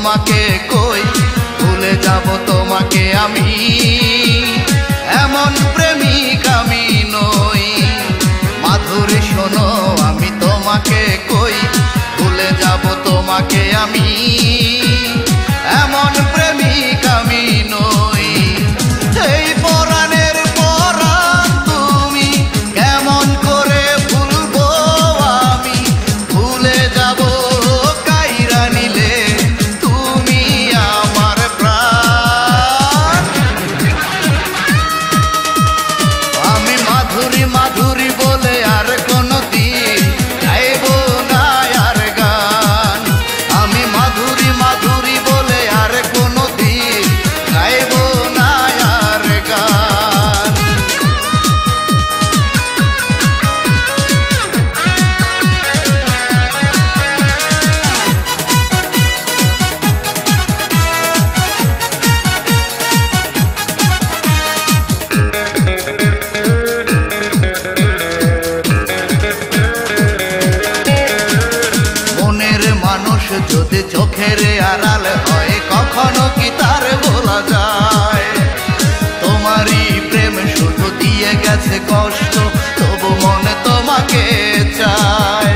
তোমাকে কই ভুলে যাব তোমাকে আমি এমন প্রেমিক আমি নই মাধুরী শোনো আমি তোমাকে কই ভুলে যাব তোমাকে আমি এমন প্রেমিক আমি নই এই পরাণের পরাণ তুমি কেমন করে ভুলবো আমি ভুলে যাব কাইরা নিলে তুমি আমার প্রাণ আমি মাধুরী মাধুরী বলে আর কোনদিন গাইবো না আর গান আমি মাধুরী মাধুরী বলে আর কোনদিন গাইবো না আর গান মনের মানুষ যদি চোখের আড়াল হয় কখনো কি তার বলা যায় তোমারই প্রেম শুধু দিয়ে গেছে কষ্ট তবু মনে তোমাকে চায়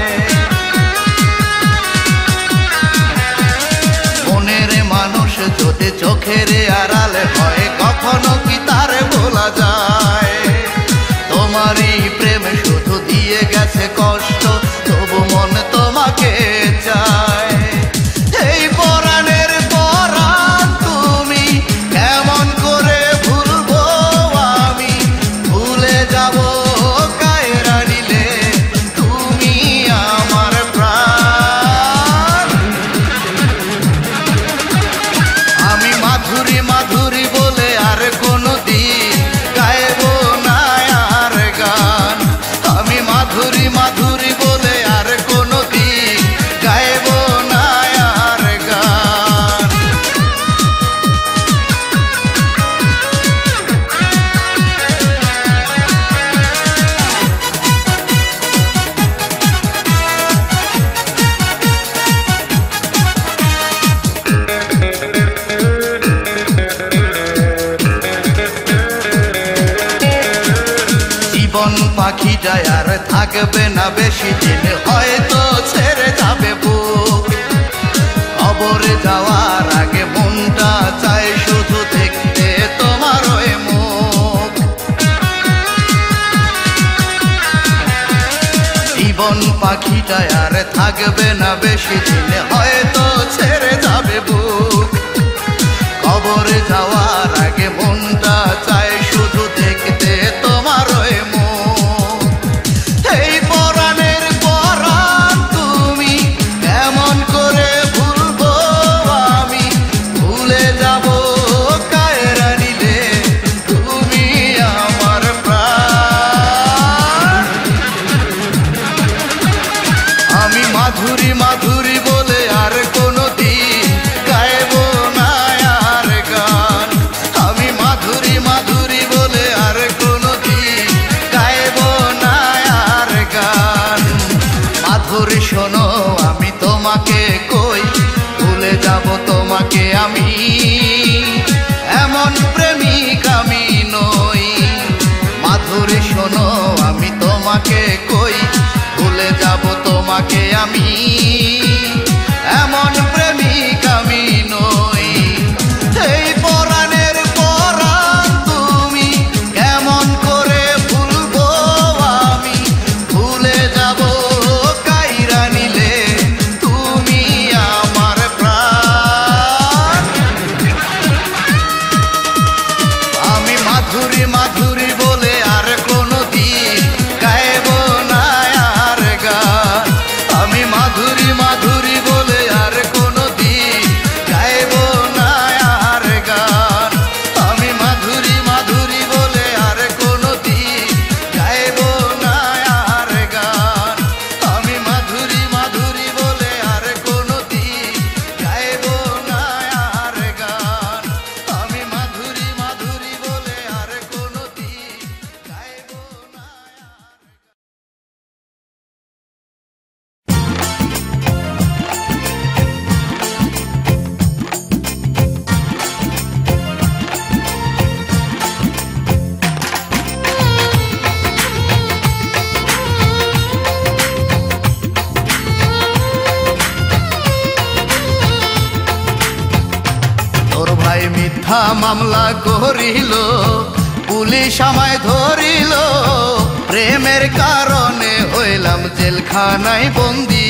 মনের মানুষ যদি চোখের আড়াল হয় কখনো কি তার বলা যায় তোমারই প্রেম শুধু দিয়ে গেছে কষ্ট তবু মনে তোমাকে চায় এই পরাণের পরাণ তুমি কেমন করে ভুলবো আমি ভুলে যাব কায়রা নিলে তুমি আমার প্রাণ আমি মাধুরী মাধুরী বলে আর কোনদিন গাইবো না আর গান আমি মাধুরী মাধুরী বলে আর কোনদিন গাইবো না আর গান জীবন পাখি যায় আর থাকবে না বেশি দিন হয়তো ছেড়ে যাবে বুক কবরে যাওয়ার আগে মনটা চায় শুধু দেখতে তোমার ওই মুখ জীবন পাখি যায় আর থাকবে না বেশি দিন হয়তো ছেড়ে যাবে বুক কবরে যাওয়ার আগে মনটা চায় শুধু দেখতে তোমার ওই মুখ এই পরাণের পরাণ তুমি কেমন করে ভুলবো আমি ভুলে যাব কায়রা নিলে তুমি আমার প্রাণ আমি মাধুরী মাধুরী বলে আর কোনদিন গাইবো না আর গান আমি মাধুরী মাধুরী বলে আর কোনদিন গাইবো না আর গান মাধুরী শোনো আমি তোমাকে কই ভুলে যাব তোমাকে আমি এমন প্রেমিক আমি নই মাধুরী শোনো আমি তোমাকে কই ভুলে যাব তোমাকে আমি এমন প্রেমিক আমি নই এই পরাণের পরাণ তুমি কেমন করে ভুলবো আমি ভুলে যাব কায়রা নিলে তুমি আমার প্রাণ আমি মাধুরী মাধুরী বলে আর কোনদিন গাইবো না আর গান আমি মাধুরী মিথ্যা মামলা করিল, পুলিশ আমায় ধরিল, প্রেমের কারণে হইলাম জেলখানায় বন্দী।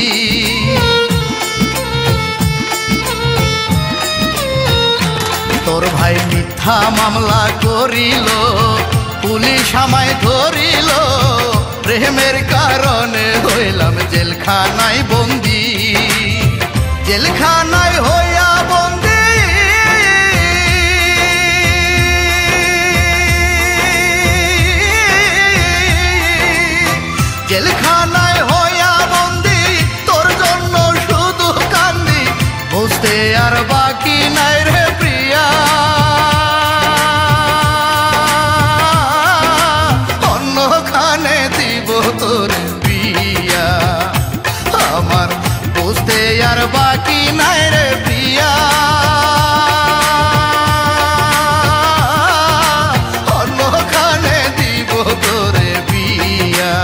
তোর ভাই মিথ্যা মামলা করিল, পুলিশ আমায় ধরিল, প্রেমের কারণে হইলাম জেলখানায় বন্দী। জেলখানায় হইয়া বন্দী, জেলখানায় হইয়া বন্দী, তোর জন্য শুধু কান্দি, বুঝতে আর বাকি নাই রে প্রিয়া। অন্যখানে দিব তোর বিয়া, আমার বুঝতে আর বাকি নাই রে প্রিয়া। অন্যখানে দিব তোর বিয়া।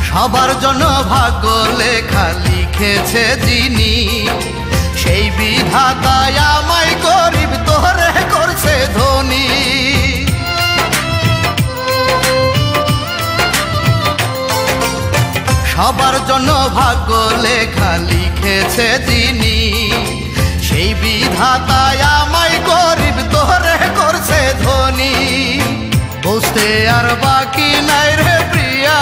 সবার জন্য ভাগ্য লেখা লিখেছে যিনি, সেই বিধাতায় আমায় গরিব তোরে করছে ধনী। সবার জন্য ভাগ্য লেখা লিখেছে যিনি, সেই বিধাতায় আমায় গরিব তোরে করছে ধনী। বুঝতে আর বাকি নাই রে প্রিয়া,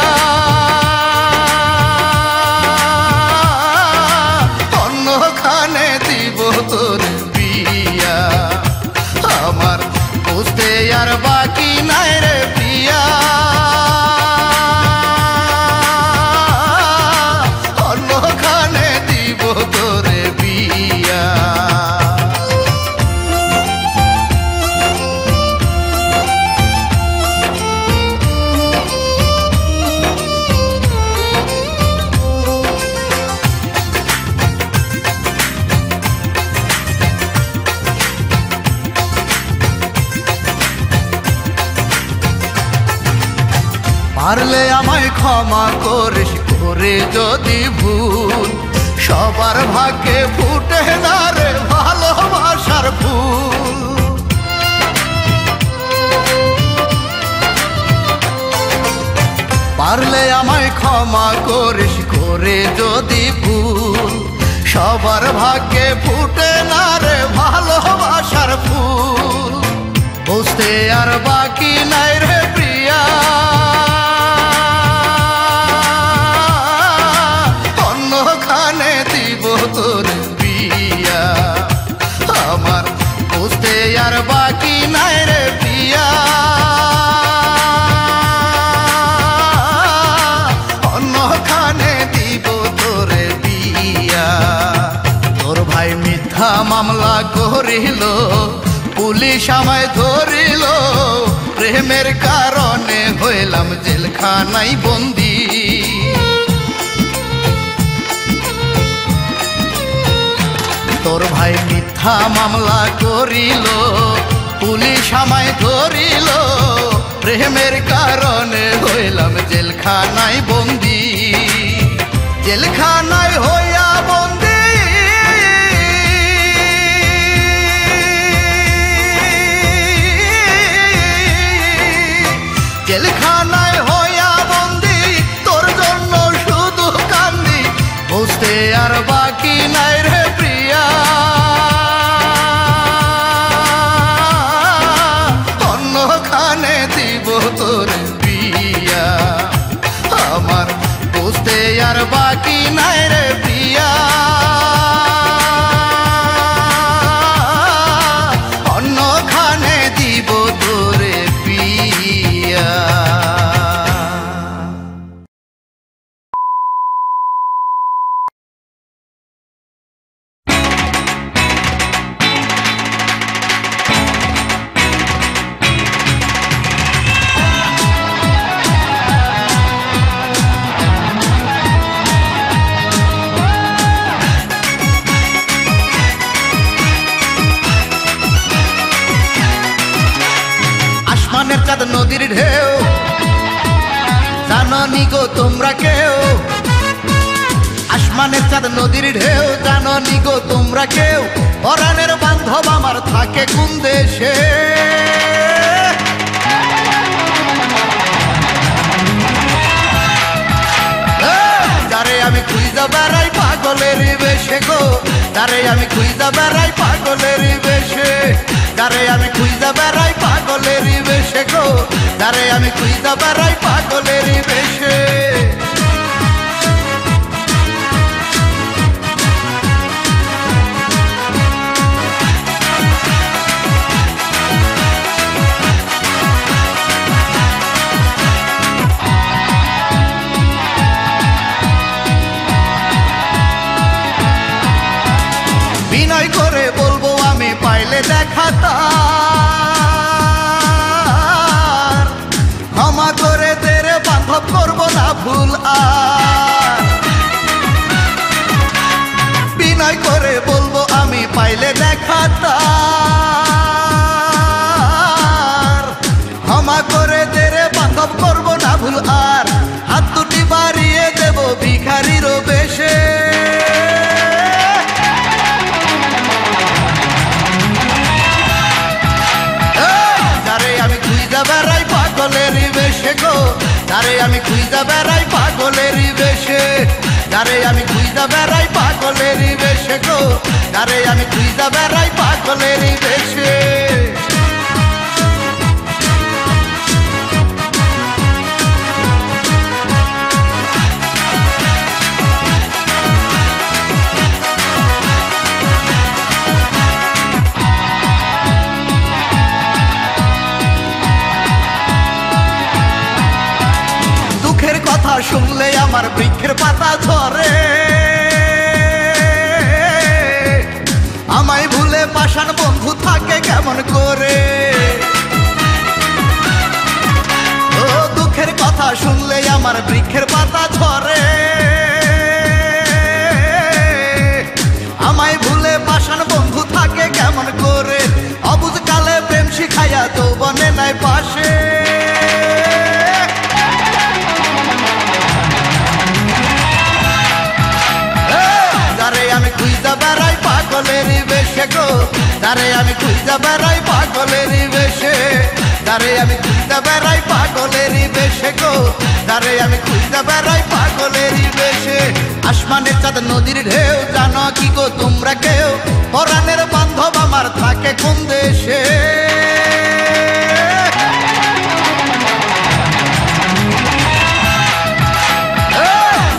অন্যখানে দিব তোর বিয়া, আমার বুঝতে আর বাকি নাই রে প্রিয়া। অন্যখানে দিব তোর বিয়া। পারলে আমায় ক্ষমা করিস, করে যদি ভুল, সবার ভাগ্যে ফুটে না রে ভালোবাসার ফুল। পারলে আমায় ক্ষমা করিস, করে যদি ভুল, সবার ভাগ্যে ফুটে না রে ভালোবাসার ফুল। বুঝতে আর বাকি নাই রে প্রিয়া, অন্যখানে দিব তোর বিয়া, আমার বুঝতে আর বাকি নাই রে প্রিয়া। অন্যখানে দিব তোর বিয়া। তোর ভাই মিথ্যা মামলা করিল, পুলিশ আমায় ধরিল, প্রেমের কারণে হইলাম জেলখানায় বন্দী। তোর ভাই মিথ্যা মামলা করিল, পুলিশ আমায় ধরিল, প্রেমের কারণে হইলাম জেলখানায় বন্দী। জেলখানায় হইয়া বন্দী, জেলখানায় হইয়া বন্দী, তোর জন্য শুধু কান্দি, বুঝতে আর বাকি নাই রে প্রিয়া। অন্যখানে দিব তোর বিয়া, আমার বুঝতে আর বাকি নাই রে প্রিয়া। নদীর ঢেউ জাননি গো তোমরা কেউ আসমানের চাঁদ নদীর ঢেউ জাননি গো তোমরা কেউ পরাণের বান্ধব আমার থাকে কোন দেশে যারে আমি খুঁজা বেড়াই পাগলের বেশে গো যারে আমি খুঁজা বেড়াই পাগলের বেশে যারে আমি খুঁজা বেড়াই পাগলের বেশে গো যারে আমি খুঁজা বেড়াই পাগলের বেশে বিনয় করে বলবো আমি পাইলে দেখা তার ক্ষমা করে তেরে বান্ধব করবো না ভুল আর বিনয় করে বলবো আমি পাইলে দেখা তার ক্ষমা করে তেরে বান্ধব করবো না ভুল আর হাত দুটি বাড়িয়ে দেব ভিখারির বেশে বেড়াই পাগলের বেশে গো যারে আমি খুঁজা বেড়াই পাগলের বেশে যারে আমি খুঁজা বেড়াই পাগলের বেশে গো যারে আমি খুঁজা বেড়াই পাগলের বেশে কথা শুনলে আমার বৃক্ষের পাতা ঝরে আমায় ভুলে পাষাণ বন্ধু থাকে কেমন করে ও দুঃখের কথা শুনলে আমার বৃক্ষের পাতা ঝরে আমায় ভুলে পাষাণ বন্ধু থাকে কেমন করে অবুঝ কালে প্রেম শিখাইয়া যৌবনে নাই পাশে আমি খুঁজা বেড়াই পাগলের বেশে গো যারে আমি খুঁজা বেড়াই পাগলের বেশে যারে আমি খুঁজা বেড়াই পাগলের বেশে গো যারে আমি খুঁজা বেড়াই পাগলের বেশে আসমানের চাঁদ নদীর ঢেউ জানো কি গো তোমরা কেউ পরাণের বান্ধব আমার থাকে কোন দেশে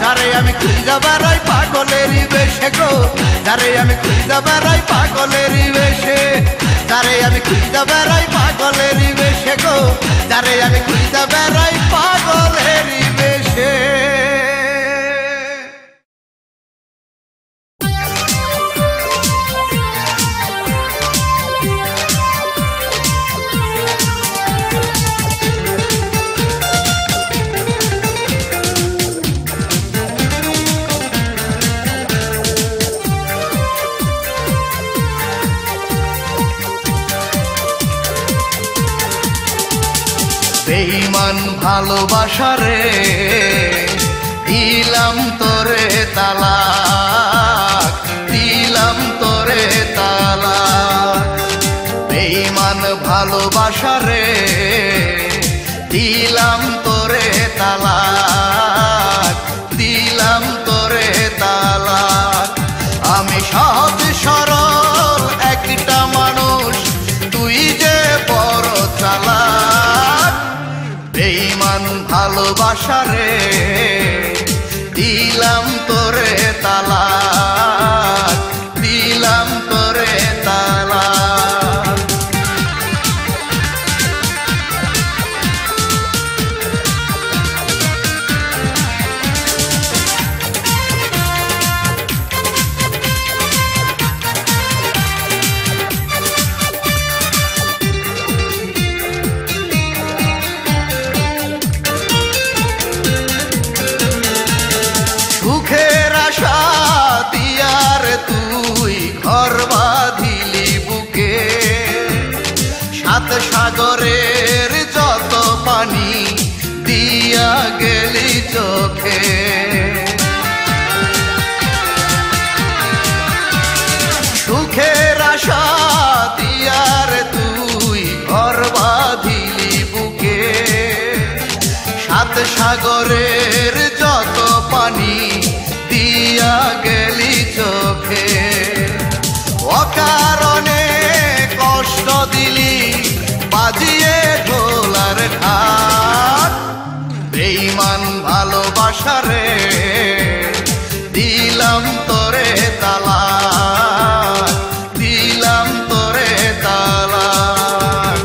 যারে আমি খুঁজা বেড়াই পাগলের বেশে গো যারে আমি খুঁজা বেড়াই পাগলের বেশে যারে আমি খুঁজা বেড়াই পাগলের বেশে গো যারে আমি খুঁজা বেড়াই পাগলের বেশে বেঈমান ভালোবাসা রে দিলাম তোরে তালাক দিলাম তোরে তালাক বেঈমান ভালোবাসা রে দিলাম তোরে তালাক দিলাম তোরে তালাক আমি সহজ সরল একটা মানুষ তুই যে বড় চালাক বেঈমান ভালোবাসা রে দিলাম তোরে তালাক দিলাম তোরে তালাক সুখের আশা দিয়ার তুই ঘর বাঁধিলি বুকে সাত সাগরের যত গেলি চোখে। সুখের আশা দিয়ার তুই ঘর বাঁধিলি বুকে, সাত সাগরের যত পানি দিয়া গেলি চোখে। অকারণে কষ্ট দিলি বাজিয়ে ঢোলার ঢাক, বেঈমান ভালোবাসারে দিলাম তোরে তালাক, দিলাম তোরে তালাক।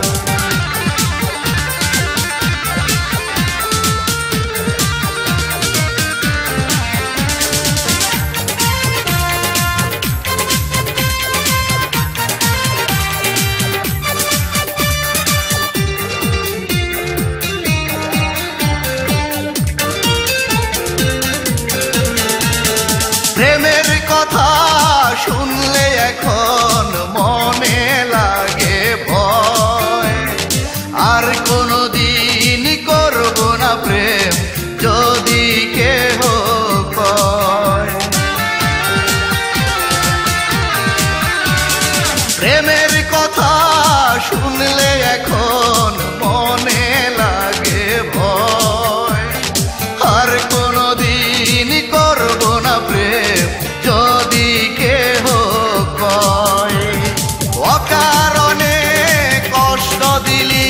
প্রেমের কথা শুনলে এখন মনে লাগে ভয়, আর কোনদিন করব না প্রেম যদি কেহ কয়। প্রেমের কথা শুনলে এখন মনে লাগে ভয়, আর কোনদিন করব না প্রেম যদি কেহ কয়। অকারণে কষ্ট দিলি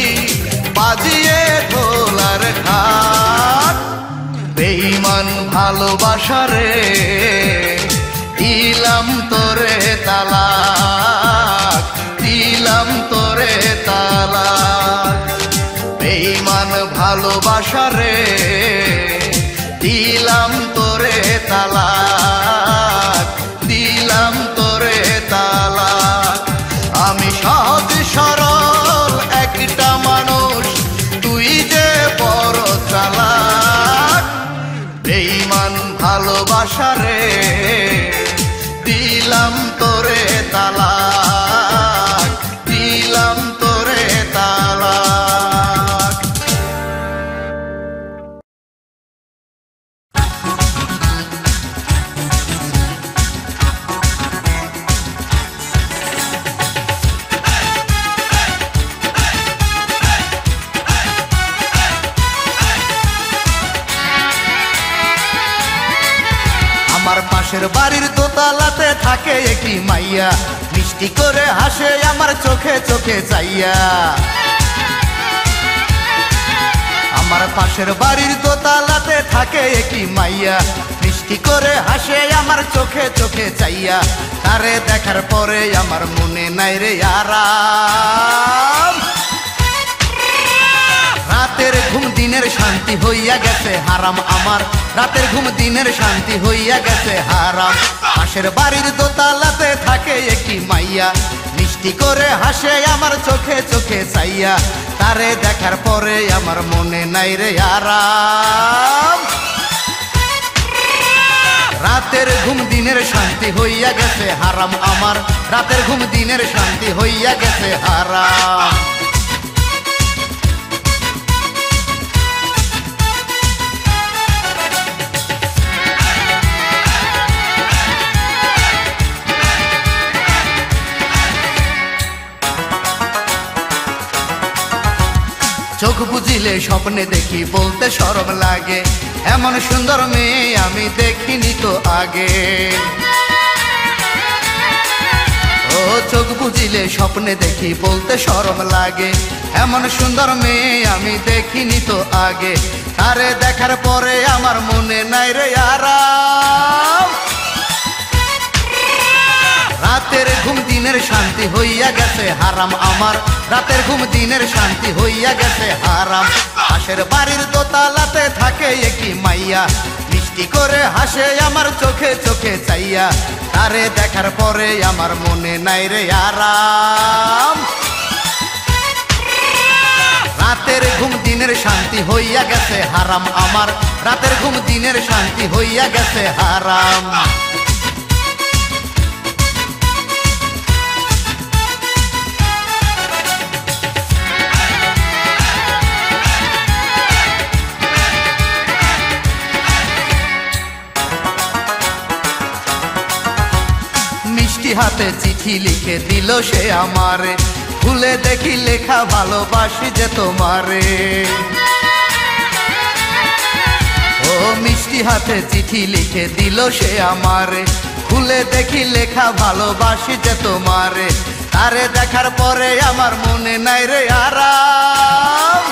বাজিয়ে ঢোলার ঢাক, বেঈমান ভালোবাসারে দিলাম তোরে তালাক, দিলাম তোরে তালাক। বেঈমান ভালোবাসারে দিলাম তোরে তালাক, দিলাম তোরে তালাক। আমি সহজ সরল একটা মানুষ, তুই যে বড় চালাক। বেঈমান ভালোবাসারে দিলাম তোরে তালাক, দিলাম তোরে তালাক। আমার পাশের বাড়ির দোতলাতে থাকে একটি মাইয়া, মিষ্টি করে হাসে আমার চোখে চোখে চাইয়া। আমার পাশের বাড়ির দোতলাতে থাকে একটি মাইয়া, মিষ্টি করে হাসে আমার চোখে চোখে চাইয়া। তারে দেখার পরে আমার মনে নাই রে আরাম, রাতের ঘুম দিনের শান্তি হইয়া গেছে হারাম আমার, রাতের ঘুম দিনের শান্তি হইয়া গেছে হারাম। পাশের বাড়ির দোতলাতে থাকে একটি মাইয়া, মিষ্টি করে হাসে আমার চোখে চোখে চাইয়া। তারে দেখার পরে আমার মনে নাই রে আরাম, রাতের ঘুম দিনের শান্তি হইয়া গেছে হারাম আমার, রাতের ঘুম দিনের শান্তি হইয়া গেছে হারাম। চোখ বুঝিলে স্বপ্নে দেখি বলতে শরম লাগে, এমন সুন্দর মেয়ে আমি দেখিনি তো আগে। ও চোখ বুঝিলে স্বপ্নে দেখি বলতে শরম লাগে, এমন সুন্দর মেয়ে আমি দেখিনি তো আগে। তারে দেখার পরে আমার মনে নাই রে আরাম, রাতের ঘুম দিনের শান্তি হইয়া গেছে হারাম আমার, রাতের ঘুম দিনের শান্তি হইয়া গেছে হারাম। পাশের বাড়ির দোতলাতে থাকে একটি মাইয়া, মিষ্টি করে হাসে আমার চোখে চোখে চাইয়া। তারে দেখার পরে আমার মনে নাই রে আরাম, রাতের ঘুম দিনের শান্তি হইয়া গেছে হারাম আমার, রাতের ঘুম দিনের শান্তি হইয়া গেছে হারাম। হাতে চিঠি লিখে দিল সে আমারে, খুলে দেখি লেখা ভালোবাসি যে তোমারে। ও মিষ্টি হাতে চিঠি লিখে দিল সে আমারে, খুলে দেখি লেখা ভালোবাসি যে তোমারে। তারে দেখার পরে আমার মনে নাই রে আরাম,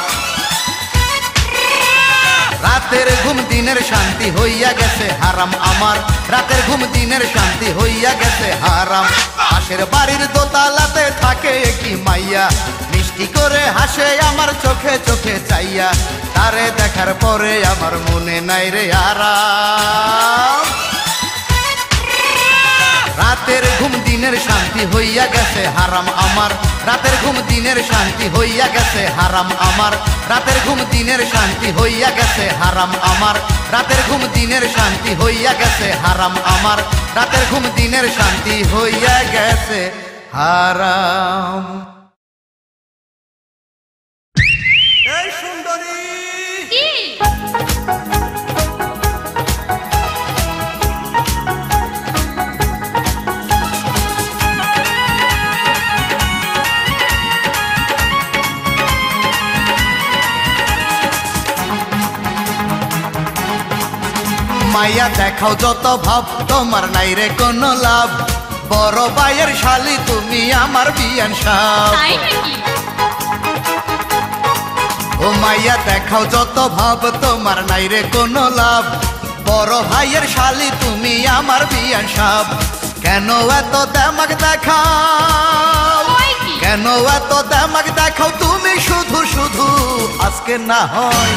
রাতের ঘুম দিনের শান্তি হইয়া গেছে হারাম আমার, রাতের ঘুম দিনের শান্তি হইয়া গেছে হারাম। পাশের বাড়ির দোতলাতে থাকে একটি মাইয়া, মিষ্টি করে হাসে আমার চোখে চোখে চাইয়া। তারে দেখার পরে আমার মনে নাই রে আরাম, রাতের ঘুম দিনের শান্তি হইয়া গেছে হারাম আমার, রাতের ঘুম দিনের শান্তি হইয়া গেছে হারাম আমার, রাতের ঘুম দিনের শান্তি হইয়া গেছে হারাম আমার, রাতের ঘুম দিনের শান্তি হইয়া গেছে হারাম আমার, রাতের ঘুম দিনের শান্তি হইয়া গেছে হারাম। এই সুন্দরী মাইয়া দেখাও যত ভাব, তোমার নাই রে কোনো লাভ, বড় ভাইয়ের শালি তুমি আমার বিয়ান সাপ। ও মাইয়া দেখাও যত ভাব, তোমার নাই রে কোনো লাভ, বড় ভাইয়ের শালি তুমি আমার বিয়ান সাপ। কেন এত দেমাক দেখাও, কেন এত দেমাক দেখাও তুমি শুধু শুধু? আজকে না হয়,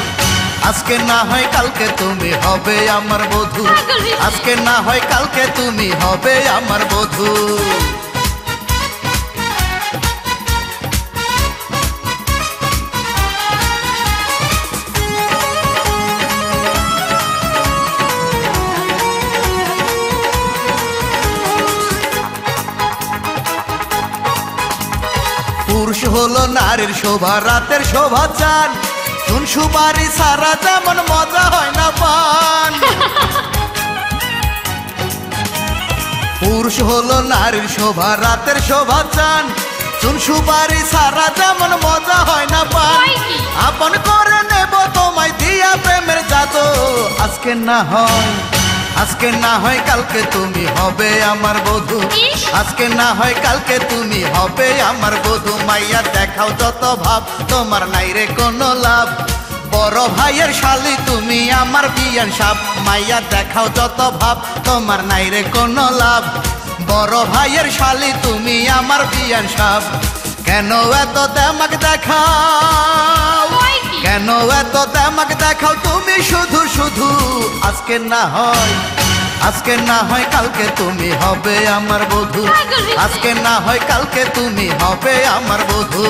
আজকে না হয় কালকে তুমি হবে আমার বধূ, আজকে না হয় কালকে তুমি হবে আমার বধূ। পুরুষ হলো নারীর শোভা, রাতের শোভা চান, চুন সুপারি সারা যেমন মজা হয় না পান। পুরুষ হলো নারীর শোভা, রাতের শোভা চান, চুন সুপারি সারা যেমন মজা হয় না পান। আপন করে নেব তোমায় দিয়া প্রেমের জাদু, আজকে না হয়, আজকে না হয় কালকে তুমি হবে আমার বধূ, আজকে না হয় কালকে তুমি হবে আমার বধূ। মাইয়া দেখাও যত ভাব, তোমার নাই রে কোনো লাভ, বড় ভাইয়ের শালি তুমি আমার বিয়ান সাপ। মাইয়া দেখাও যত ভাব, তোমার নাই রে কোনো লাভ, বড় ভাইয়ের শালি তুমি আমার বিয়ান সাপ। কেন এত দেমাক দেখাও, কেন এত দেমাক দেখাও তুমি শুধু শুধু? আজকে না হয়, আজকে না হয় কালকে তুমি হবে আমার বধূ, আজকে না হয় কালকে তুমি হবে আমার বধূ।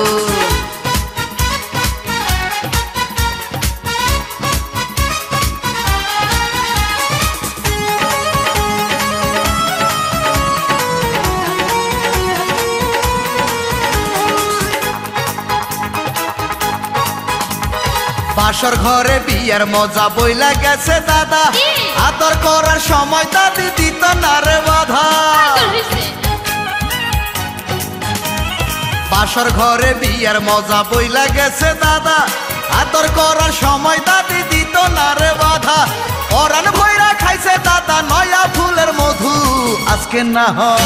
বাসর ঘরে বিয়ের মজা বইলা গেছে দাদা, আদর করার সময় দাদি দিত না রে বাধা। বাসর ঘরে বিয়ের মজা বইলা গেছে দাদা, আদর করার সময় দাদি দিত না রে বাধা। পরাণ ভৈরা খাইছে দাদা নয়া ফুলের মধু, আজকে না হয়,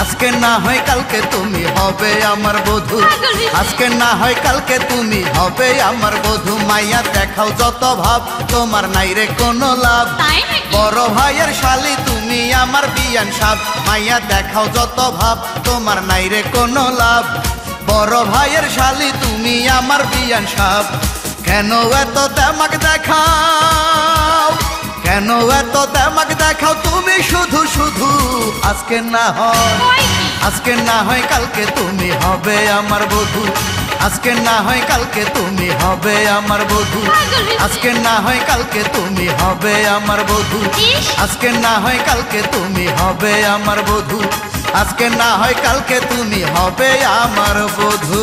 আজকে না হয় কালকে তুমি হবে আমার বধূ, আজকে না হয় কালকে তুমি হবে আমার বধূ। মাইয়া দেখাও যত ভাব, তোমার নাই রে কোনো লাভ, বড় ভাইয়ের শালি তুমি আমার বিয়ান সাপ। মাইয়া দেখাও যত ভাব, তোমার নাই রে কোনো লাভ, বড় ভাইয়ের শালি তুমি আমার বিয়ান সাপ। কেন এত দেমাক দেখাও, কেন এত দেমাক দেখাও তুমি শুধু শুধু? আজকে না হয়, আজকে না হয় কালকে তুমি হবে আমার বধূ, আজকে না হয় কালকে তুমি হবে আমার বধূ, আজকে না হয় কালকে তুমি হবে আমার বধূ, আজকে না হয় কালকে তুমি হবে আমার বধূ, আজকে না হয় কালকে তুমি হবে আমার বধূ।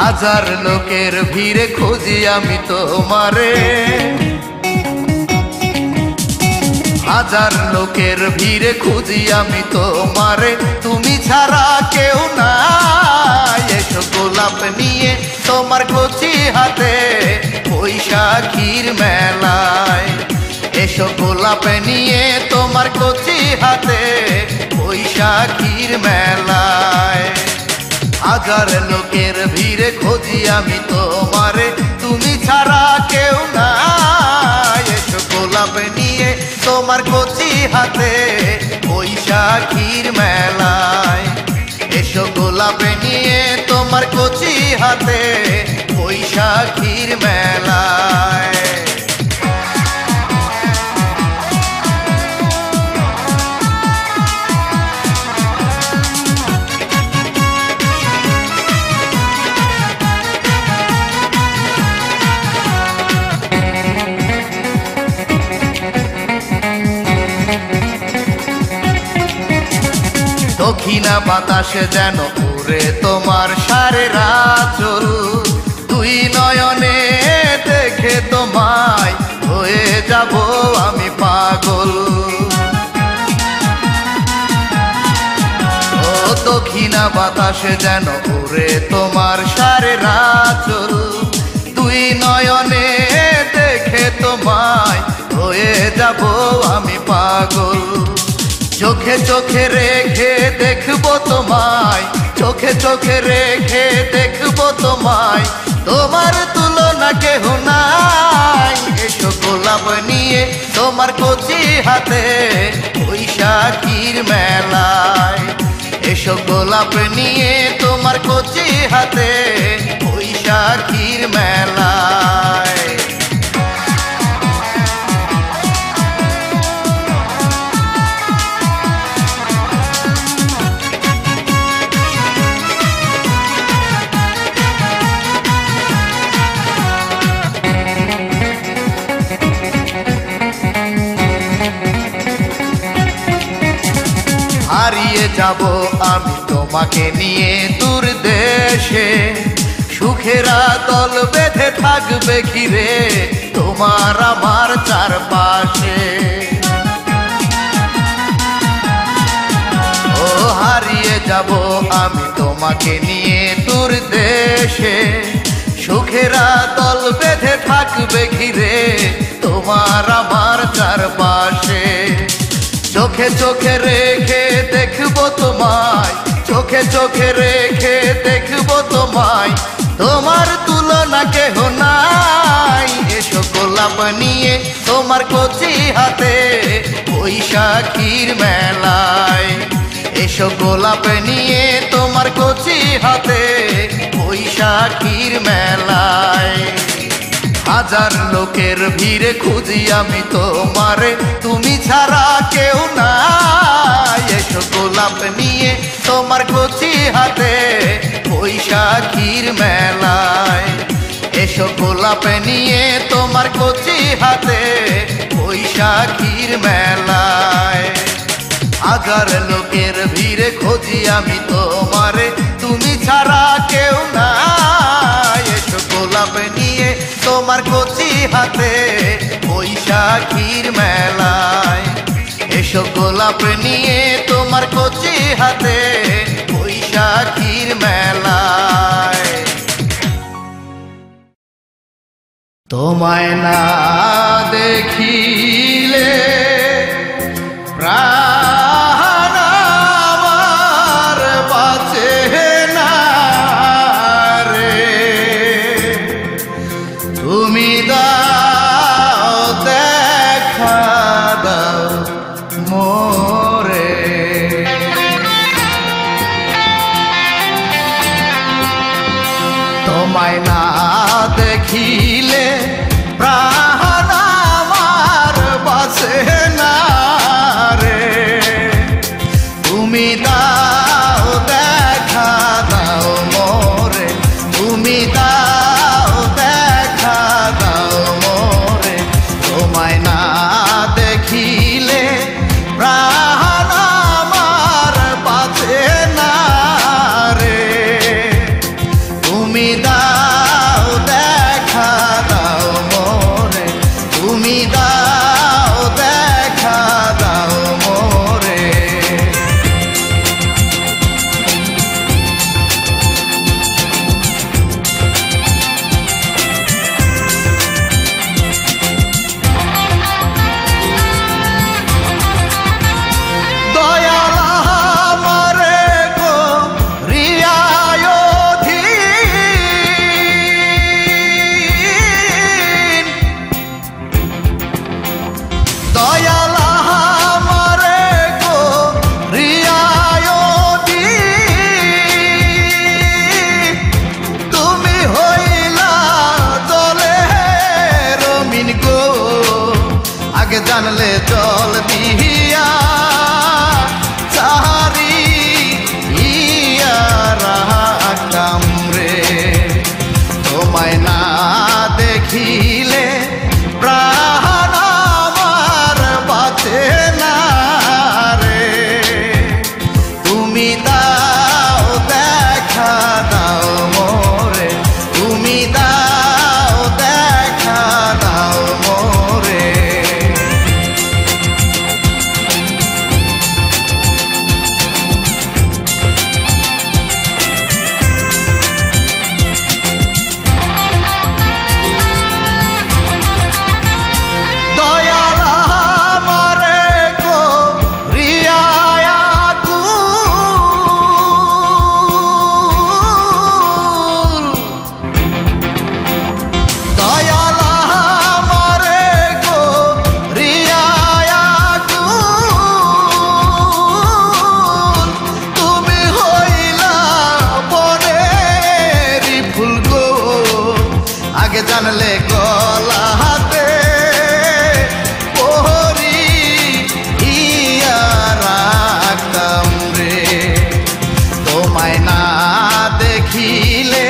হাজার লোকের ভিড়ে খুঁজি আমি তোমারে, হাজার লোকের ভিড়ে খুঁজি আমি তোমারে, তুমি ছাড়া কেউ নাই। এসো গোলাপ নিয়ে তোমার কচি হাতে বৈশাখীর মেলায়, এসো গোলাপ নিয়ে তোমার কচি হাতে বৈশাখীর মেলায়। হাজার লোকের ভিড়ে খুঁজি আমি তোমারে, তুমি ছাড়া কেউ নাই। এসো গোলাপ নিয়ে তোমার কচি হাতে বৈশাখীর মেলায়, এসো গোলাপ নিয়ে তোমার কচি হাতে বৈশাখীর মেলায়। দক্ষিণা বাতাসে যেন উড়ে তোমার সারে রাচল, দুই নয়নে দেখে তোমায় হয়ে যাব আমি পাগল। ও দক্ষিণা বাতাসে যেন উড়ে তোমার সারে রাচল, দুই নয়নে দেখে তোমায় হয়ে যাব আমি পাগল। চোখে চোখে রেখে দেখবো তোমায়, চোখে চোখে রেখে দেখবো তোমায়, তোমার তুলনা কেহ নাই। এসো গোলাপ নিয়ে তোমার কচি হাতে বৈশাখীর মেলায়, এসো গোলাপ নিয়ে তোমার কচি হাতে বৈশাখীর মেলায়। হারিয়ে যাব আমি তোমাকে নিয়ে দূর দেশে, সুখেরা দল বেঁধে থাকবে ঘিরে তোমার আমার চারপাশে। ও হারিয়ে যাব আমি তোমাকে নিয়ে দূর দেশে, সুখেরা দল বেঁধে থাকবে ঘিরে তোমার আমার চারপাশে। চোখে চোখে রেখে দেখবো তোমায়, চোখে চোখে রেখে দেখবো তোমায়, তোমার তুলনা কেহ নাই। এসো গোলাপ নিয়ে তোমার কচি হাতে বৈশাখীর মেলায়, এসো গোলাপ নিয়ে তোমার কচি হাতে বৈশাখীর মেলায়। হাজার লোকের ভিড়ে খুঁজি আমি তোমারে, তুমি ছাড়া কেউ নাই। এসো গোলাপ নিয়ে তোমার কচি হাতে বৈশাখীর মেলায়, এসো গোলাপ নিয়ে তোমার কচি হাতে বৈশাখীর মেলায়। হাজার লোকের ভিড়ে খুঁজি আমি তোমারে, তুমি ছাড়া কেউ নাই। এসো গোলাপ নিয়ে তোমার কচি হাতে বৈশাখীর মেলায়, এসো গোলাপ নিয়ে তোমার কচি হাতে বৈশাখীর মেলায়। তোমায় না দেখিলে প্রাণ আমার বাঁচে না রে, তুমি দাও দেখা দাও মোরে। তোমায় না দেখিলে প্রাণ আমার বাঁচে জানলে জল দিয়া চাহারি ইয়া রাখতাম রে। তোমায় না দেখিলে প্রাণ আমার বাঁচে না রে। তুমি দাও দেখা দাও মোরে, তুমি দাও দেখা দাও মোরে। জানলে গলাতে ওহরি ইয়া রাখতাম রে। তোমায় না দেখিলে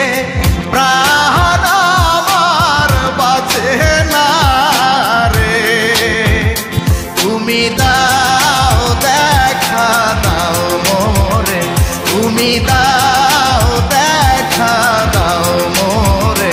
প্রাণ আমার বাঁচে না রে। তুমি দাও দেখা দাও মোরে, তুমি দাও দেখা দাও মোরে।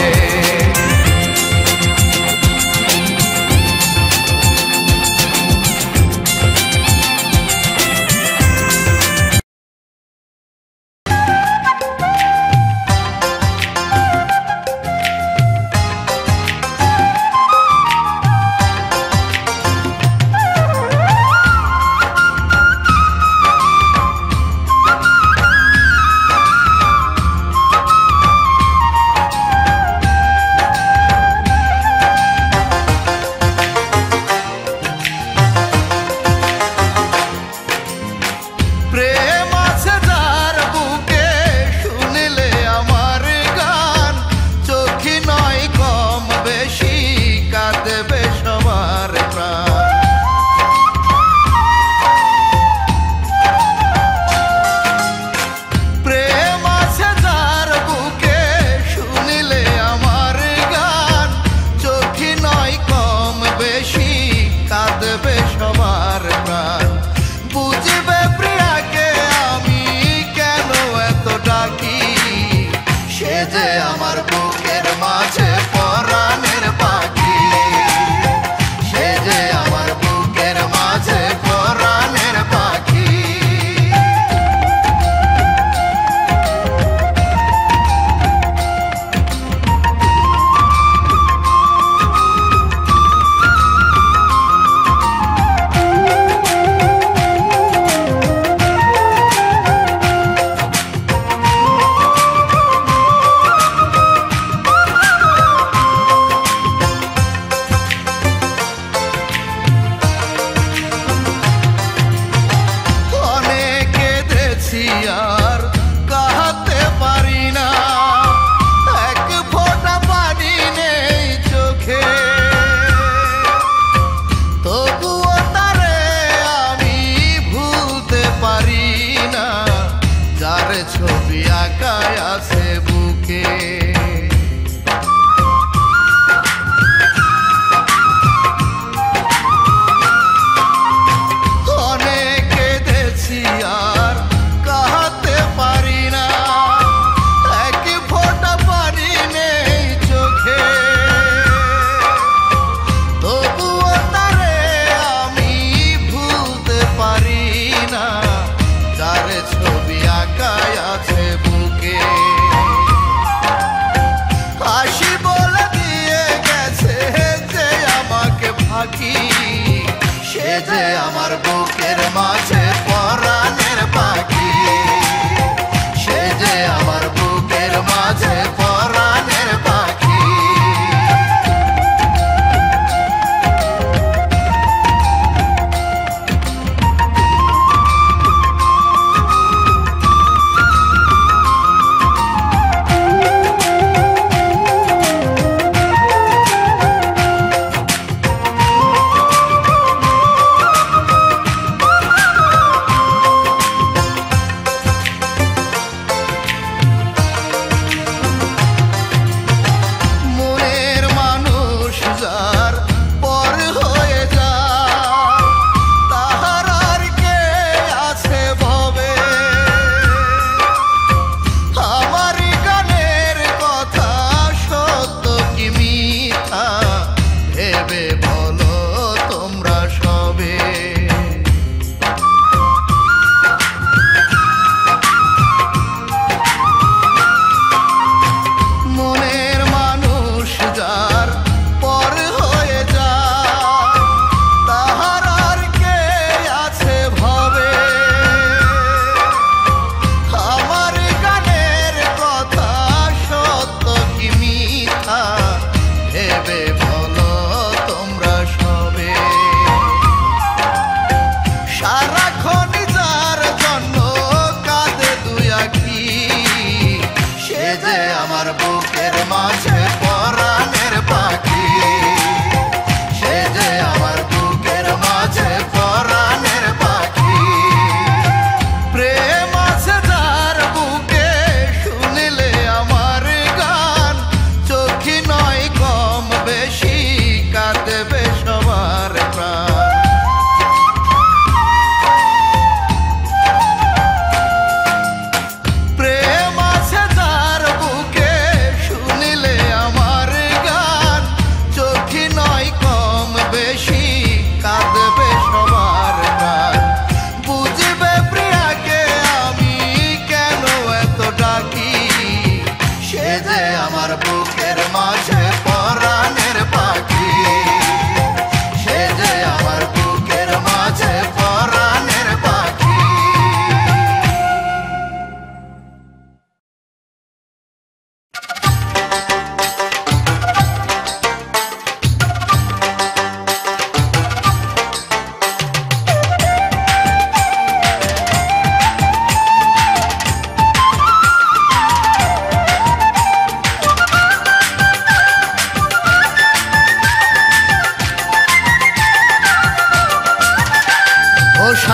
বুঝবে প্রিয়াকে আমি কেন এত ডাকি, সে যে আমার বুকের মাঝে পরাণের পাখি, সে যে আমার বুকের মাঝে পরাণের পাখি।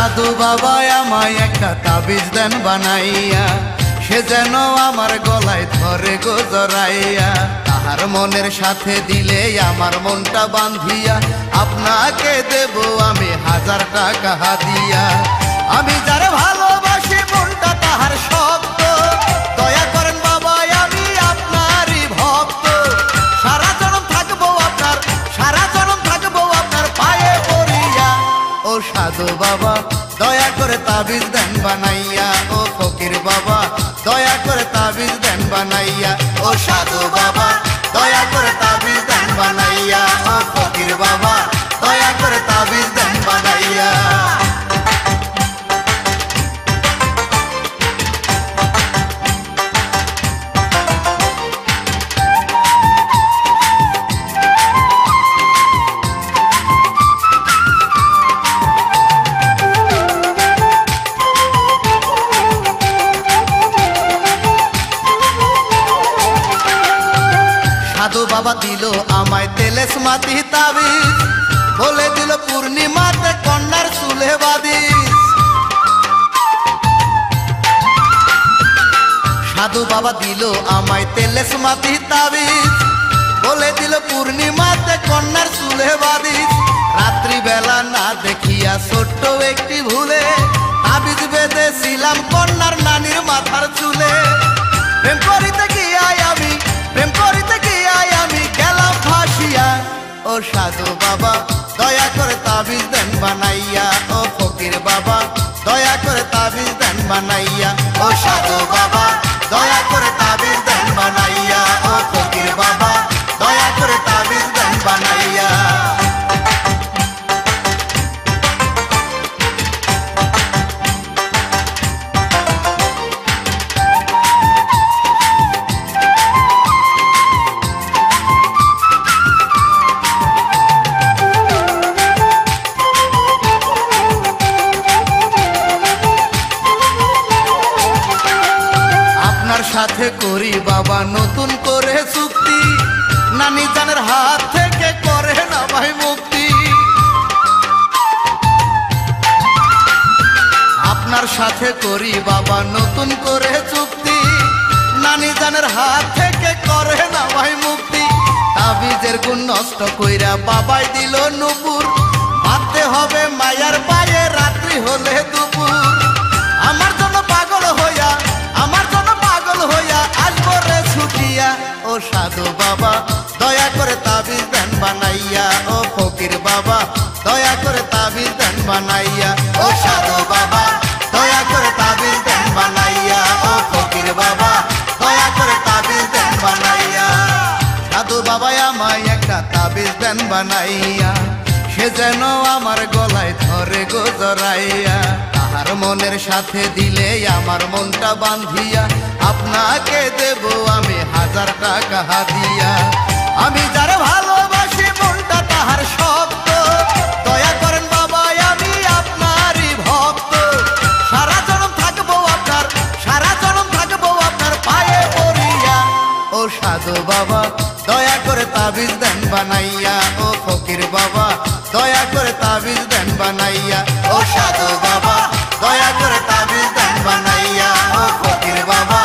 সাধু বাবা আমায় একটা তাবিজ দেন বানাইয়া, সে যেন আমার গলায় ধরে গো জড়াইয়া। তাহার মনের সাথে দিলে আমার মনটা বাঁধিয়া, আপনাকে দেব আমি 1000 টাকা হাদিয়া। আমি যারে ভালোবাসি মনটা তাহার শক্ত, দয়া করেন বাবা আমি আপনারই ভক্ত। সারা জনম থাকবো আপনার, সারা জনম থাকবো আপনার পায়ে পড়িয়া। ও সাধু বাবা দয়া করে তাবিজ দেন বানাইয়া, ও ফকির বাবা দয়া করে তাবিজ দেন বানাইয়া। ও সাধু বাবা দয়া করে তাবিজ দেন বানাইয়া, ও ফকির বাবা দয়া করে তাবিজ দেন বানাইয়া। সাধু বাবা দিল আমায় তেলেস মাটি তাবিজ, বলে দিল পূর্ণিমাতে কন্যার চুলে বাদিস। সাধু বাবা দিল আমায় তেলেস মাটি তাবিজ, বলে দিল পূর্ণিমাতে কন্যার চুলে বাদিস। রাত্রিবেলা না দেখিয়া ছোট্ট একটি ভুলে, তাবিজ বেঁধেছিলাম কন্যার নানির মাথার চুলে। প্রেম করিতে গিয়াই আমি, প্রেম করিতে গিয়াই আমি গেলাম ফাঁসিয়া। ও সাধু বাবা দয়া করে তাবিজ দেন বানাইয়া, ও ফকির বাবা দয়া করে তাবিজ দেন বানাইয়া। ও সাধু বাবা দয়া করে তাবিজ দেন বানাইয়া, ও ফকির বাবা দয়া করে তাবিজ দেন বানাইয়া। সাথে করি বাবা নতুন করে চুক্তি, নানি জানের হাত থেকে করে না ভাই মুক্তি। আপনার সাথে করি বাবা নতুন করে চুক্তি, নানি জানের হাত থেকে করে না ভাই মুক্তি। তাবিজের গুণ নষ্ট কইরা বাবাই দিল নুপুর, ভাবতে হবে মায়ার পায়ে রাত্রি হলে দুপুর। আমার জন্য পাগল হইয়া, আমার জন্য পাগল হইয়া আসবো রে ছুটিয়া। ও সাধু বাবা দয়া করে তাবিজ দেন বানাইয়া, ও ফকির বাবা দয়া করে তাবিজ দেন বানাইয়া। ও সাধু বাবা দয়া করে তাবিজ দেন বানাইয়া, ও ফকির বাবা দয়া করে তাবিজ দেন বানাইয়া। সাধু বাবা আমায় একটা তাবিজ দেন বানাইয়া, সে যেন আমার গলায় ধরে গো জড়াইয়া। তাহার মনের সাথে দিলে আমার মনটা বাঁধিয়া, আপনাকে দেব আমি 1000 টাকা হাদিয়া। আমি যারে ভালোবাসি মনটা তাহার শক্ত, দয়া করেন বাবা আমি আপনারই ভক্ত। সারা জনম থাকবো আপনার, সারা জনম থাকবো আপনার পায়ে পড়িয়া। ও সাধু বাবা দয়া করে তাবিজ দেন বানাইয়া, ও ফকির বাবা দয়া করে তাবিজ দেন বানাইয়া। ও সাধু বাবা দয়া করে তাবিজ দেন বানাইয়া, ও ফকির বাবা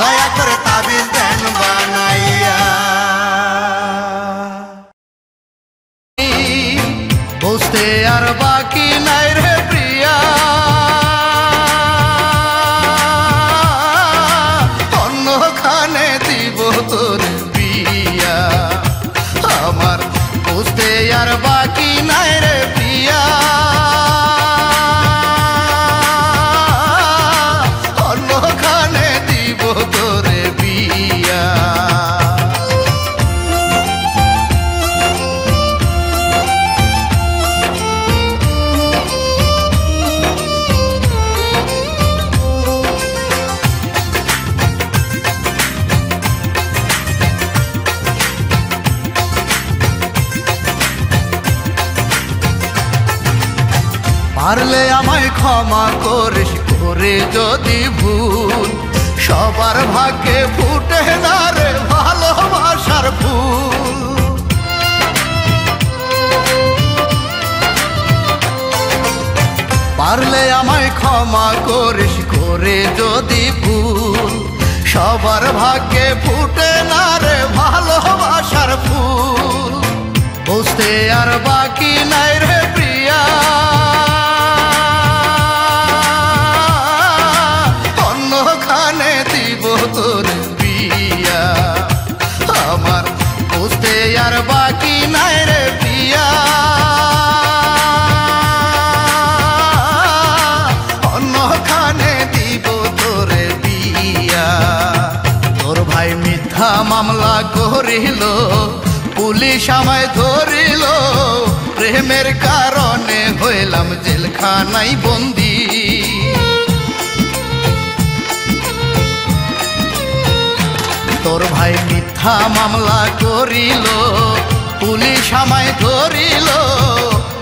দয়া করে তাবিজ দেন বানাইয়া। বুঝতে আর বাকি নাই রে প্রিয়া, অন্যখানে দিব তোর বিয়া। আমার বুঝতে আর বাকি নাই রে প্রিয়া, অন্যখানে দিব তোরে বিয়া। পারলে আমায় ক্ষমা করিস করে যদি ভুল, সবার ভাগ্যে ফুটে না রে ভালোবাসার ফুল। পারলে আমায় ক্ষমা করিস করে যদি ভুল, সবার ভাগ্যে ফুটে না রে ভালোবাসার ফুল, বুঝতে আর বাকি নাই রে প্রিয়া, অন্যখানে দিব তোর বিয়া, আমার বুঝতে আর বাকি নাই রে প্রিয়া, অন্যখানে দিব তোর বিয়া। তোর ভাই মিথ্যা মামলা করিল, পুলিশ আমায় ধরিল, প্রেমের কারণে হইলাম জেলখানায় বন্দি। তোর ভাই মিথ্যা মামলা করিল, পুলিশ আমায় ধরিল,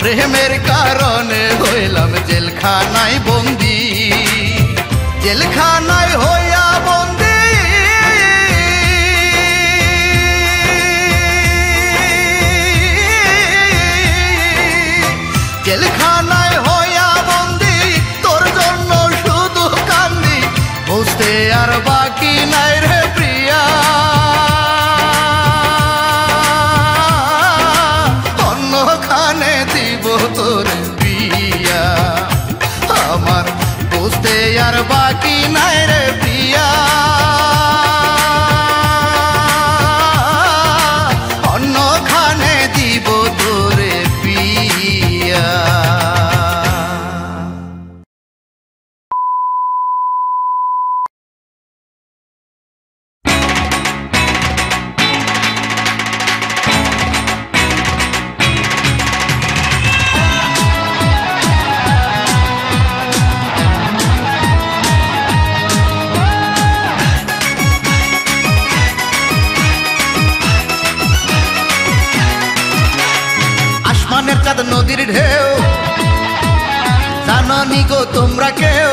প্রেমের কারণে হইলাম জেলখানায় বন্দি। জেলখানায় হইয়া বন্দি জেলখানায় হইয়া বন্দি, তোর জন্য শুধু কান্দি, বুঝতে আর বাকি নাই রে প্রিয়া, অন্যখানে দিব তোর বিয়া, আমার বুঝতে আর বাকি নাই রে প্রিয়া, অন্যখানে দিব তোর বিয়া। আসমানের চাঁদ নদীর ঢেউ, জাননি গো তোমরা কেউ,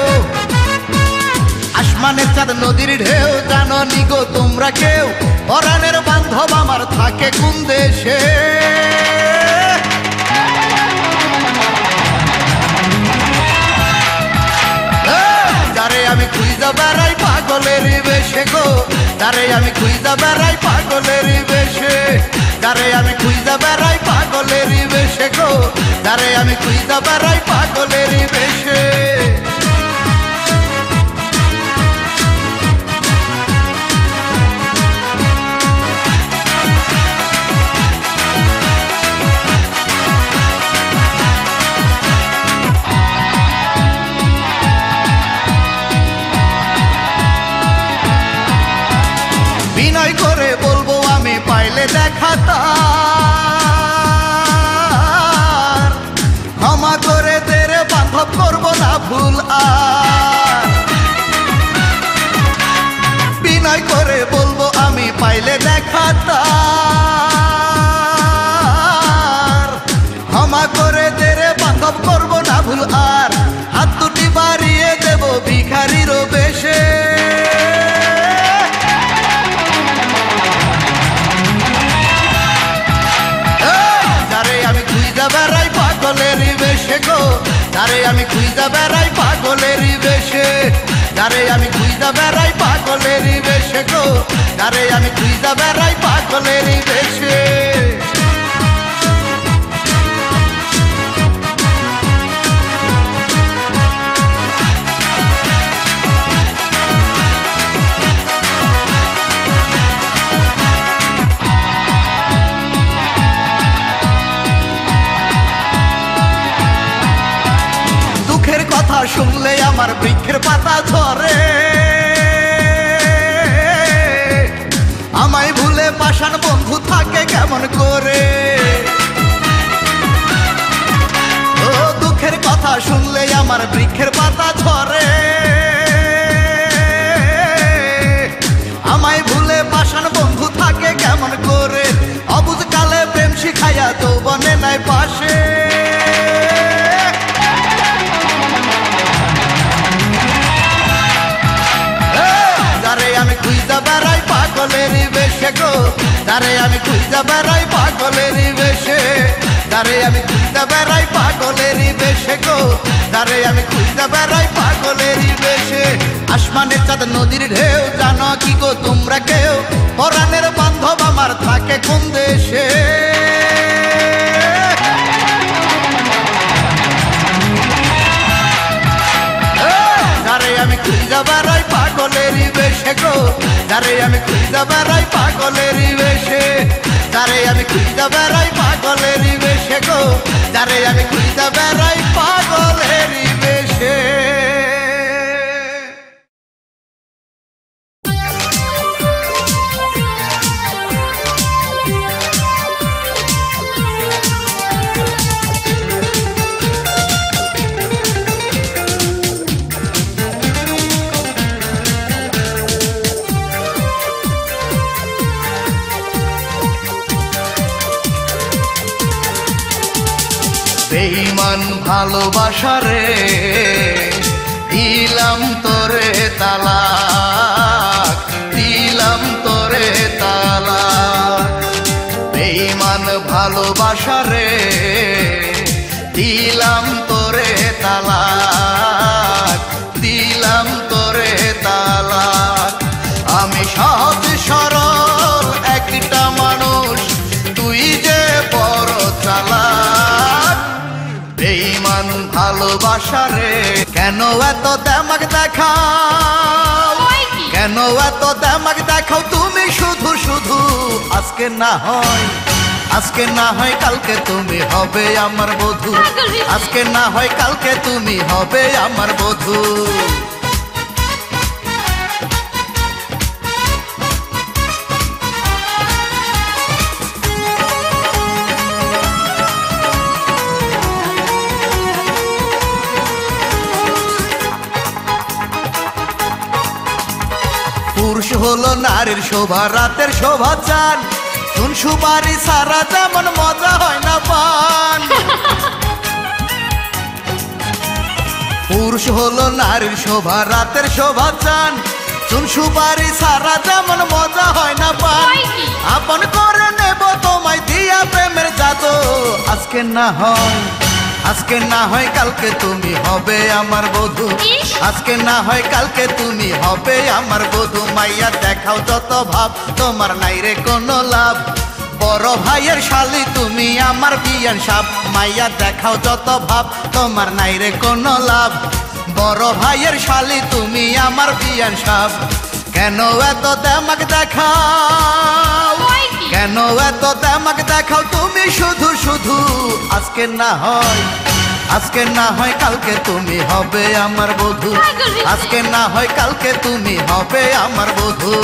আসমানের চাঁদ নদীর ঢেউ, জাননি গো তোমরা কেউ, পরাণের বান্ধব আমার থাকে কোন দেশে, যারে আমি খুঁজা বেড়াই পাগলের বেশে গো, যারে আমি খুঁজা বেড়াই পাগলের বেশে, যারে আমি খুঁজা বেড়াই পাগলের বেশে গো, যারে আমি খুঁজা বেড়াই পাগলের বেশে। বিনয় করে বলবো আমি পাইলে দেখা তার, ক্ষমা করে তেরে বান্ধব করবো না ভুল আর, বিনয় করে বলবো আমি পাইলে দেখা তার, ক্ষমা করে তেরে বান্ধব করবো না ভুল আর, হাত দুটি বাড়িয়ে দেব ভিখারিরও বেশে, বেড়াই পাগলের বেশে গো, যারে আমি খুঁজা বেড়াই পাগলের বেশে, যারে আমি খুঁজা বেড়াই পাগলের বেশে গো, যারে আমি খুঁজা বেড়াই পাগলের বেশে। কথা শুনলে আমার বৃক্ষের পাতা ঝরে, আমায় ভুলে পাষাণ বন্ধু থাকে কেমন করে, ও দুঃখের কথা শুনলে আমার বৃক্ষের পাতা ঝরে, আমায় ভুলে পাষাণ বন্ধু থাকে কেমন করে, অবুঝ কালে প্রেম শিখাইয়া যৌবনে নাই পাশে, আমি খুঁজা বেড়াই পাগলের বেশে গো, যারে আমি খুঁজা বেড়াই পাগলের বেশে, যারে আমি খুঁজতে বেড়াই পাগলেরই বেশে গো, যারে আমি খুঁজতে বেড়াই পাগলেরই বেশে। আসমানের চাঁদ নদীর ঢেউ, জানো কি গো তোমরা কেউ, পরাণের বান্ধব আমার থাকে কোন দেশে? যারে আমি খুঁজতে বেড়াই পাগলেরই বেশে গো, যারে আমি খুঁজতে বেড়াই পাগলেরই বেশে, যারে আমি খুঁজতে বেড়াই পাগলেরই বেশে গো, যারে আমি খুঁজতে বেড়াই পাগলেরই বেশে। বেঈমান ভালোবাসা রে দিলাম তোরে তালাক, দিলাম তোরে তালাক। বেঈমান ভালোবাসা রে দিলাম তোরে তালাক, দিলাম তোরে তালাক। আমি সহজ সরল একটা মানুষ, তুই যে বড় চালাক। বেঈমান ভালোবাসা রে কেন এত দেমাক দেখাও, কেন এত দেমাক দেখাও তুমি শুধু শুধু? আজকে না হয়, আজকে না হয় কালকে তুমি হবে আমার বধূ, আজকে না হয় কালকে তুমি হবে আমার বধূ। পুরুষ হলো নারীর শোভা, রাতের শোভা চান, চুন সুপারি সারা যেমন মজা হয় না পান। পুরুষ হলো নারীর শোভা, রাতের শোভা চান, চুন সুপারি সারা যেমন মজা হয় না পান। আপন করে নেব তোমায় দিয়া প্রেমের জাদু, আজকে না হয়, আজকে না হয় কালকে তুমি হবে আমার বধূ, আজকে না হয় কালকে তুমি হবে আমার বধূ। মাইয়া দেখাও যত ভাব, তোমার নাই রে কোনো লাভ, বড় ভাইয়ের শালি তুমি আমার বিয়ান সাপ। মাইয়া দেখাও যত ভাব, তোমার নাই রে কোনো লাভ, বড় ভাইয়ের শালি তুমি আমার বিয়ান সাপ। কেন এত দেমাক দেখাও, কেন এত দেমাক দেখাও তুমি শুধু শুধু? আজকে না হয়, আজকে না হয় কালকে তুমি হবে আমার বধূ, আজকে না হয় কালকে তুমি হবে আমার বধূ।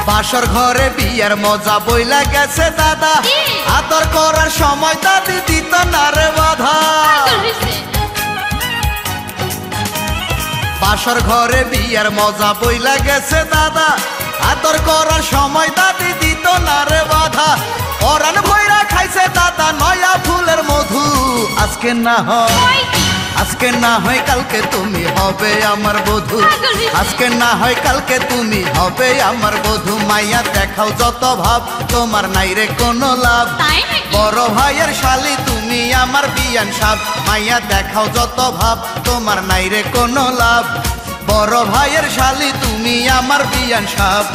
বাসর ঘরে বিয়ের মজা বইলা গেছে দাদা, আদর করার সময় দাদি দিত না রে বাধা। বাসর ঘরে বিয়ের মজা বইলা গেছে দাদা, আদর করার সময় দাদি দিত না রে বাধা। পরাণ ভৈরা খাইছে দাদা নয়া ফুলের মধু, আজকে না হয়, আজকে না হয় কালকে তুমি হবে আমার বধূ, আজকে না হয় কালকে তুমি হবে আমার বধূ। মাইয়া দেখাও যত ভাব, তোমার নাই রে কোনো লাভ, বড় ভাইয়ের শালি তুমি আমার বিয়ান সাপ। মাইয়া দেখাও যত ভাব, তোমার নাই রে কোনো লাভ, বড় ভাইয়ের শালি তুমি আমার বিয়ান সাপ।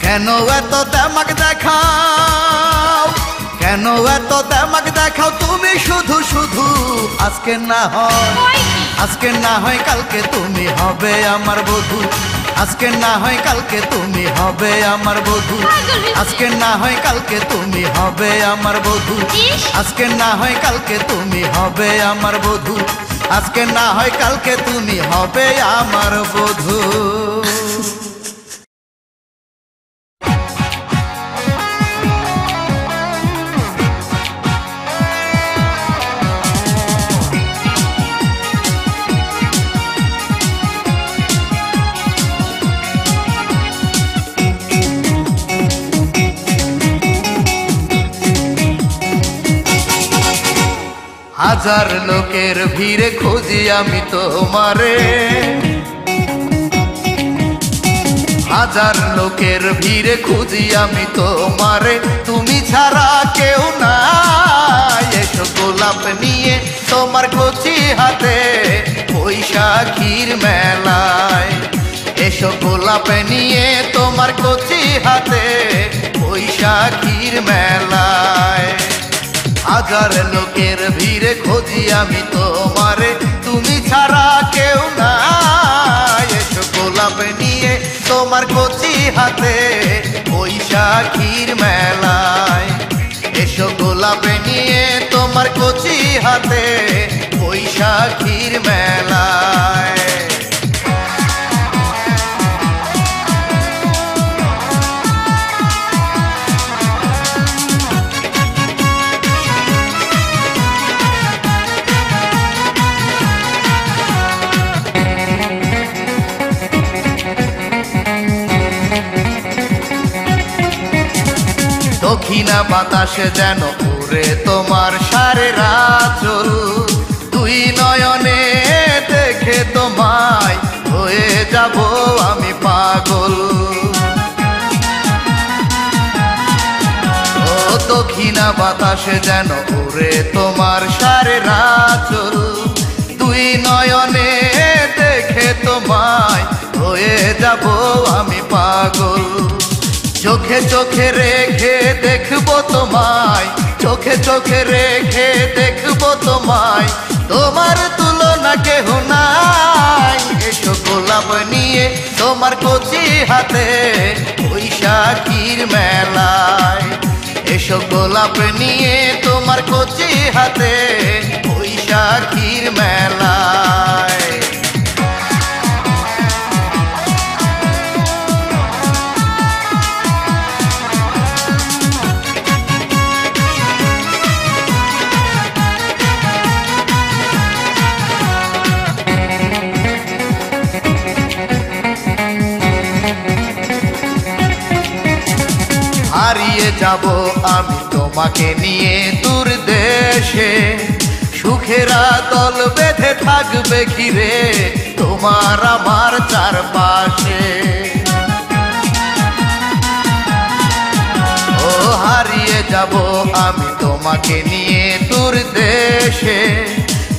কেন এত দেমাক দেখাও, কেন এত দেমাক দেখাও তুমি শুধু শুধু? আজকে না হয়, আজকে না হয় কালকে তুমি হবে আমার বধূ, আজকে না হয় কালকে তুমি হবে আমার বধূ, আজকে না হয় কালকে তুমি হবে আমার বধূ, আজকে না হয় কালকে তুমি হবে আমার বধূ, আজকে না হয় কালকে তুমি হবে আমার বধূ। হাজার লোকের ভিড়ে খুঁজি আমি তোমারে, হাজার লোকের ভিড়ে খুঁজি আমি তোমারে, তুমি ছাড়া কেউ নাই। এসো গোলাপ নিয়ে তোমার কচি হাতে বৈশাখীর মেলায়, এসো গোলাপ নিয়ে তোমার কচি হাতে বৈশাখীর মেলায়। হাজার লোকের ভিড়ে খুঁজি আমি তোমারে, তুমি ছাড়া কেউ নাই। এসো গোলাপ নিয়ে তোমার কচি হাতে বৈশাখীর মেলায়, এসো গোলাপ নিয়ে তোমার কচি হাতে বৈশাখীর মেলায়। দক্ষিণা বাতাসে যেন উড়ে তোমার সারের আঁচল, দুই নয়নে দেখে তোমায় হয়ে যাব আমি পাগল। ও দক্ষিণা বাতাসে যেন উড়ে তোমার সারের আঁচল, দুই নয়নে দেখে তোমায় হয়ে যাব আমি পাগল। চোখে চোখে রেখে দেখবো তোমায়, চোখে চোখে রেখে দেখবো তোমায়, তোমার তুলনা কেহ নাই। এসো গোলাপ নিয়ে তোমার কচি হাতে বৈশাখীর মেলায়, এসো গোলাপ নিয়ে তোমার কচি হাতে বৈশাখীর মেলায়। হারিয়ে যাব আমি তোমাকে নিয়ে দূর দেশে, সুখেরা দল বেঁধে থাকবে ঘিরে তোমার আমার চারপাশে। ও হারিয়ে যাব আমি তোমাকে নিয়ে দূর দেশে,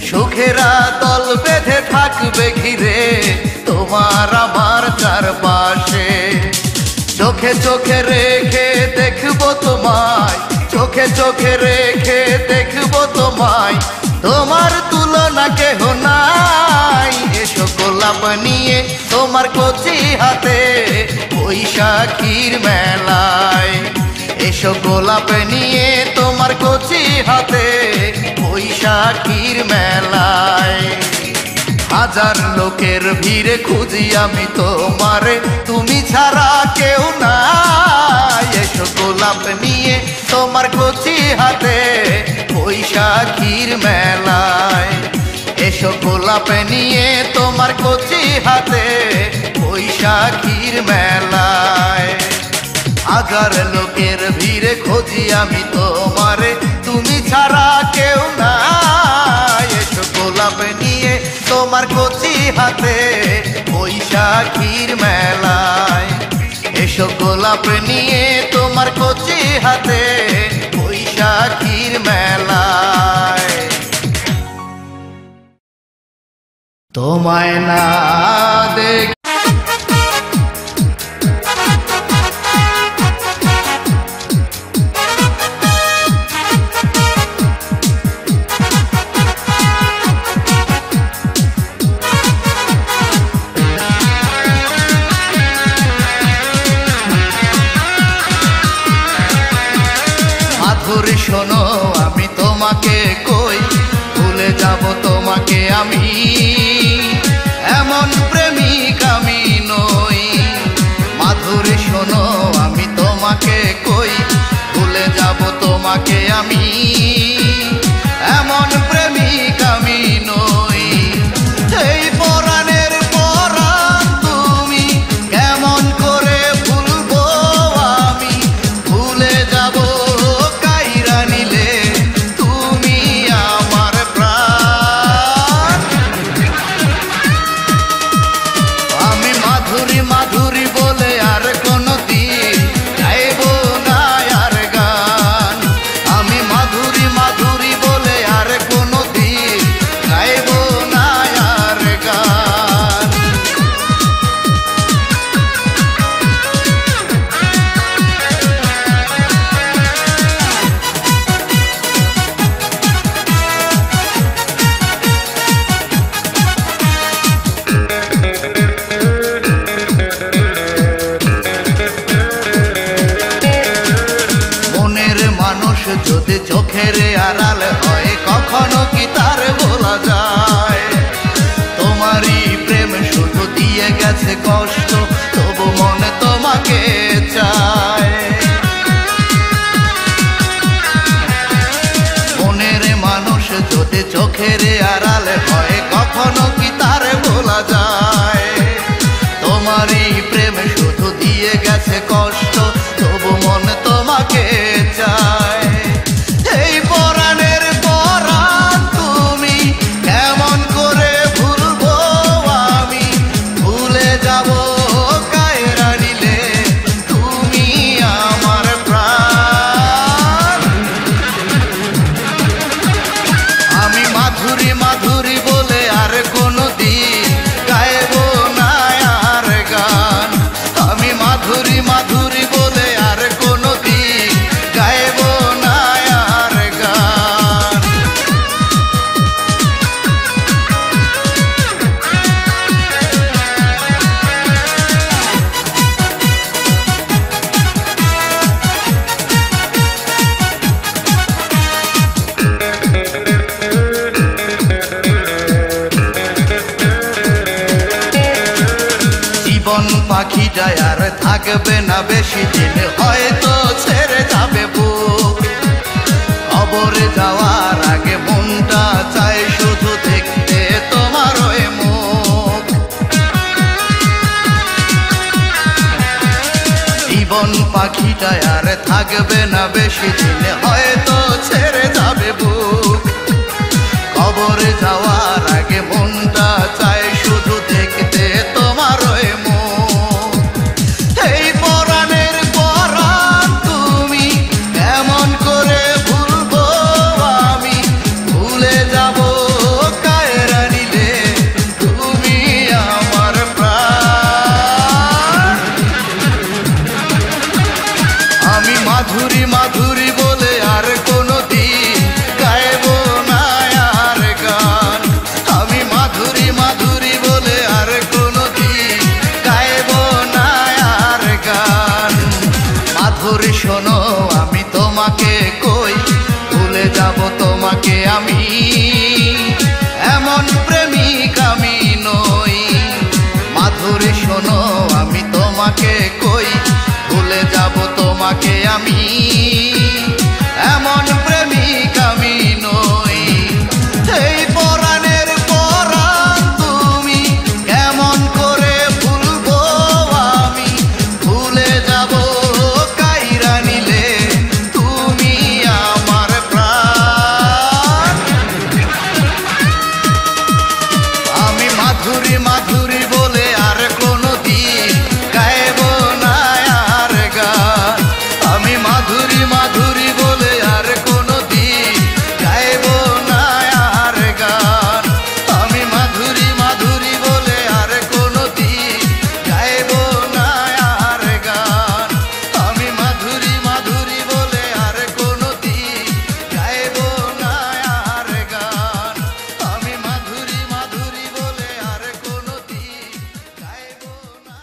সুখেরা দল বেঁধে থাকবে ঘিরে তোমার আমার চারপাশে। চোখে চোখে রেখে দেখবো তোমায়, চোখে চোখে রেখে দেখবো তোমায়, তোমার তুলনা কেহ নাই। এসো গোলাপ নিয়ে তোমার কচি হাতে বৈশাখীর মেলায়, এসো গোলাপ নিয়ে তোমার কচি হাতে বৈশাখীর মেলায়। হাজার লোকের ভিড়ে খুঁজি আমি তোমারে, তুমি ছাড়া কেউ নাই। এসো গোলাপ নিয়ে তোমার কচি হাতে বৈশাখীর মেলায়, এসো গোলাপ নিয়ে তোমার কচি হাতে বৈশাখীর মেলায়। হাজার লোকের ভিড়ে খুঁজি আমি তোমারে, তুমি ছাড়া কেউ নাই। এসো গোলাপ নিয়ে তোমার কচি হাতে বৈশাখীর মেলায়, এসো গোলাপ নিয়ে তোমার কচি হাতে বৈশাখীর মেলায়। তোমায় না দেখ শোনো আমি তোমাকে কই, ভুলে যাব তোমাকে আমি, এমন প্রেমিক আমি নই। মাধুরী শোনো আমি তোমাকে কই, ভুলে যাব তোমাকে আমি, এমন প্রেমিক আমি নই। এই পরাণের পরাণ তুমি কেমন করে ভুলবো আমি, ভুলে যাব কাইরা নিলে তুমি আমার প্রাণ। যদি চোখের আড়াল হয় কখনো কি তার বলা যায়? তোমারই প্রেম শুধু দিয়ে গেছে কষ্ট, তবু মনে তোমাকে চায়। মনের মানুষ যদি চোখের আড়াল হয় কখনো কি তার বলা যায়? তোমারই প্রেম শুধু দিয়ে গেছে কষ্ট, তবু মনে তোমাকে চায়। এই পরাণের পরাণ তুমি কেমন করে ভুলবো আমি? ভুলে যাব কায়রা নিলে তুমি আমার প্রাণ। আমি মাধুরী মাধুরী বলে আর কোনো দিন গাইব না আর গান। আমি মাধুরী মাধুরী বলে আর কোনো দিন গাইব না আর গান। জীবন পাখিটা আর থাকবে না বেশি দিন, হয়তো ছেড়ে যাবে বুক। কবরে যাওয়ার আগে মনটা চায় শুধু দেখতে তোমার ওই মুখ। জীবন পাখিটা আর থাকবে না বেশি দিন, হয়তো ছেড়ে যাবে বুক। কবরে যাওয়ার আগে মনটা চায় শুধু দেখতে তোমার ওই মুখ। এই পরাণের পরাণ তুমি কেমন করে ভুলবো আমি? ভুলে যাব কায়রা নিলে তুমি আমার প্রাণ। আমি মাধুরী মাধুরী বলে আর কোনো দিন গাইব না আর গান। আমি মাধুরী মাধুরী বলে আর কোনো দিন গাইব না আর গান। মাধুরী শোনো আমি তোমাকে কই, ভুলে যাব তোমাকে আমি, এমন প্রেমিক আমি নই। মাধুরী শোনো আমি তোমাকে কই, ভুলে যাব তোমাকে আমি, এমন প্রেমিক আমি নই। এই পরাণের পরাণ তুমি কেমন করে ভুলবো আমি? ভুলে যাব কায়রা নিলে তুমি আমার প্রাণ। আমি মাধুরী মাধুরী বলে আর কোনো দিন গাইব না আর গান। আমি মাধুরী মাধুরী বলে আর কোনো দিন গাইব না আর গান। আমি মাধুরী মাধুরী বলে আর কোনো দিন গাইব না আর গান। আমি মাধুরী মাধুরী বলে আর কোনো দিন গাইব না আর গান। আমি মাধুরী মাধুরী বলে আর কোনো দিন গাইব না।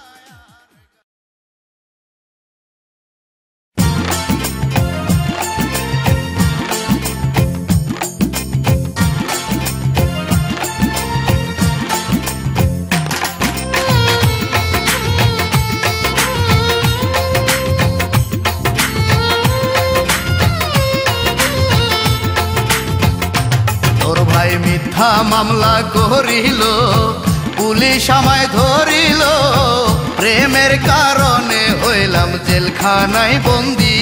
তোর ভাই মিথ্যা মামলা করিল, পুলিশ আমায় ধরিল, প্রেমের কারণে হইলাম জেলখানায় বন্দি।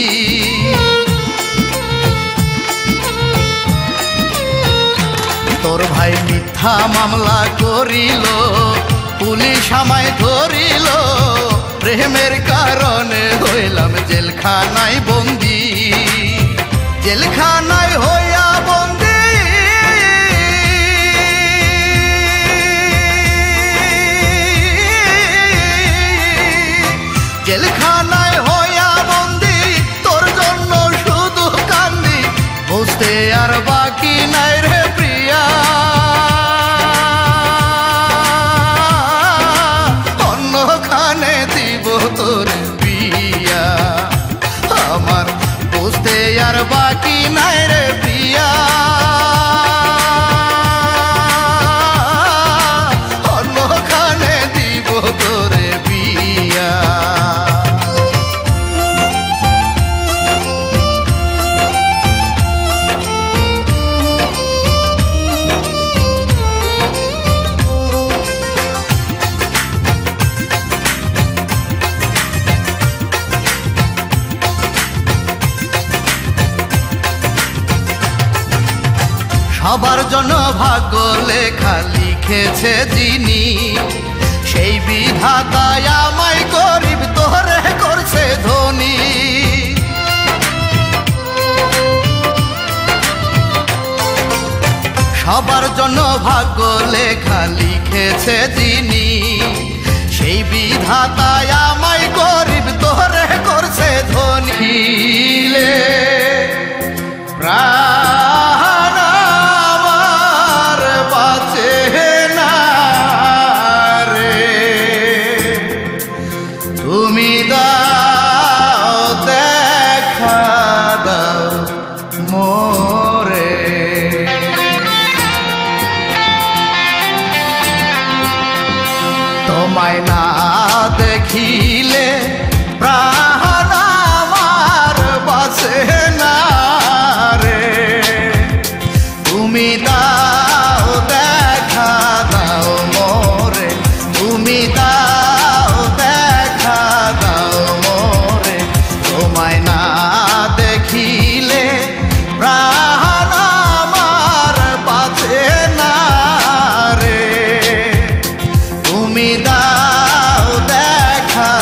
তোর ভাই মিথ্যা মামলা করিল, পুলিশ আমায় ধরিল, প্রেমের কারণে হইলাম জেলখানায় বন্দি। জেলখানায় হইয়া বন্দি জেলখানায় হইয়া বন্দি, তোর জন্য শুধু কান্দি, বুঝতে আর বাকি নাই রে প্রিয়া। অন্যখানে দিব তোর বিয়া, আমার বুঝতে আর বাকি নাই রে প্রিয়া, অন্যখানে দিব তোরে বিয়া। সবার জন্য ভাগ্য লেখা লিখেছে যিনি, সেই বিধাতায় আমায় গরিব তোরে করছে ধনী। সবার জন্য ভাগ্য লেখা লিখেছে যিনি, সেই বিধাতায় আমায় গরিব তোরে করছে ধনী। প্রাণ আমার বাঁচে না রে, তুমি দাও দেখা দাও মোরে। তোমায় না দেখিলে প্রাণ আমার বাঁচে না রে, তুমি দাও দেখা দাও মোরে, তুমি দাও দেখা দাও মোরে। তোমায় না দেখিলে প্রাণ আমার বাঁচে না রে, তুমি দাও দেখা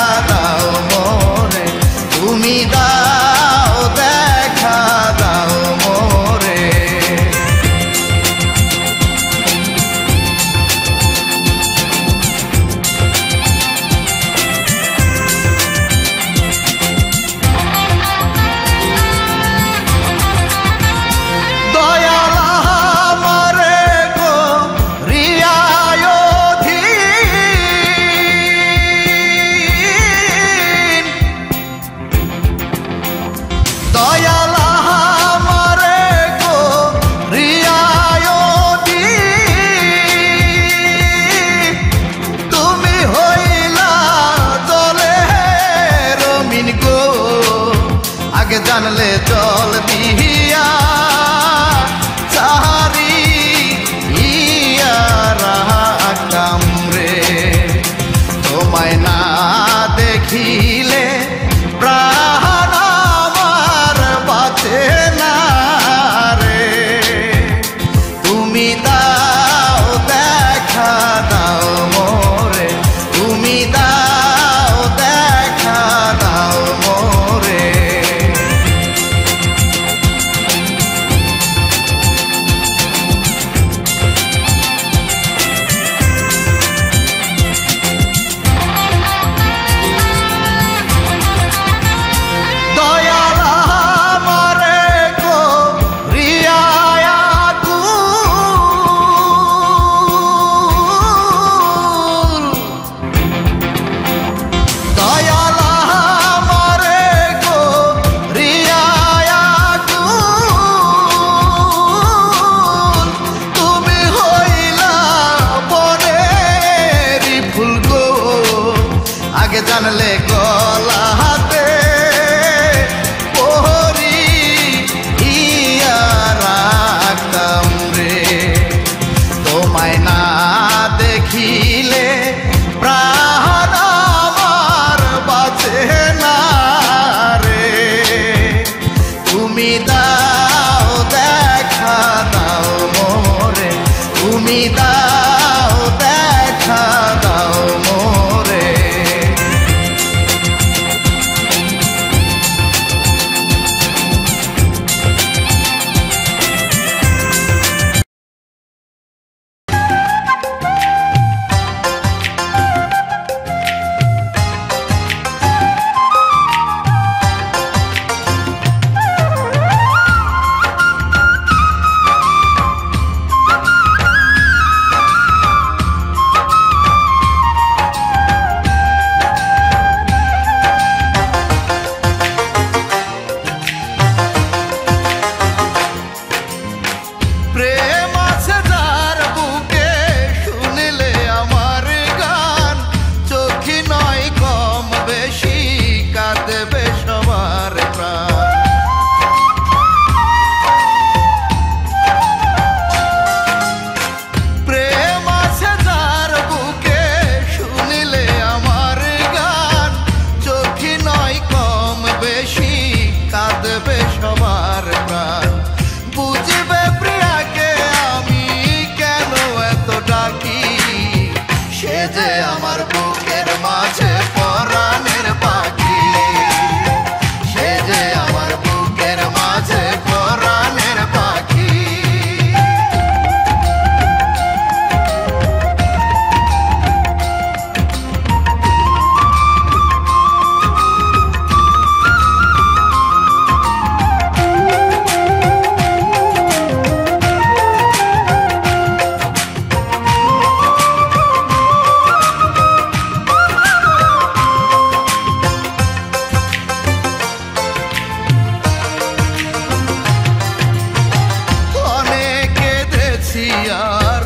কেঁদেছি আর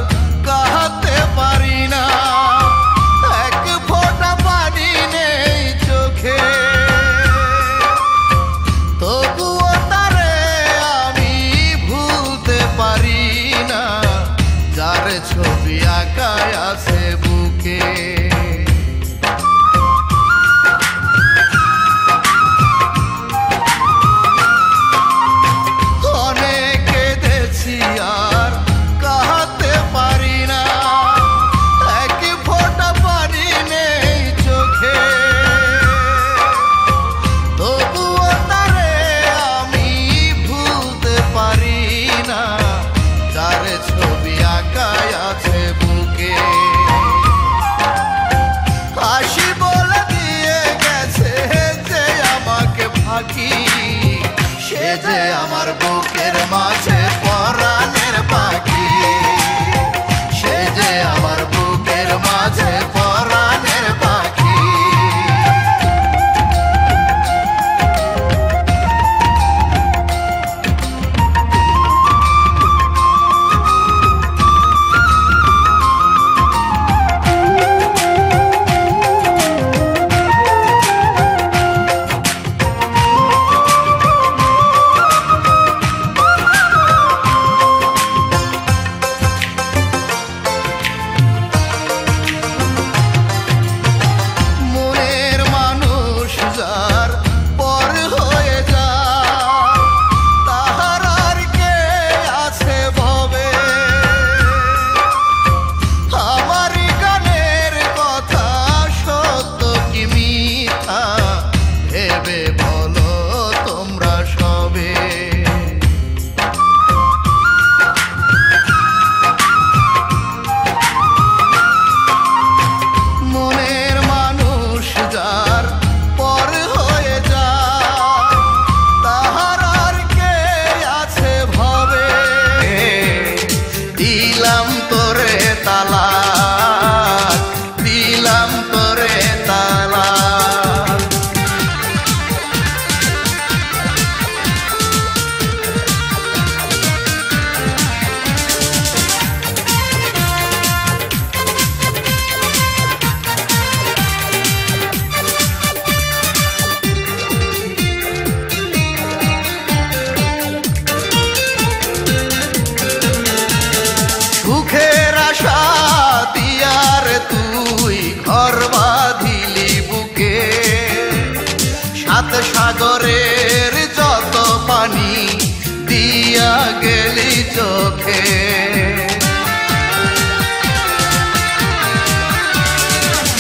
কাহাতে পারি না, এক ফোঁটা পানি নেই চোখে, তবুও তারে আমি ভুলতে পারি না, যার ছবি আঁকায় আছে বুকে। সে যে আমার বুকের মাঝে পরাণের পাখি, সে যে আমার বুকের মাঝে পরাণের পাখি। দিলাম তোরে তালাক, দিলাম তোরে তালাক। সুখের আশা দিয়ার তুই ঘর বাঁধিলি বুকে, সাত সাগরের যত পানি দিয়া গেলি চোখে।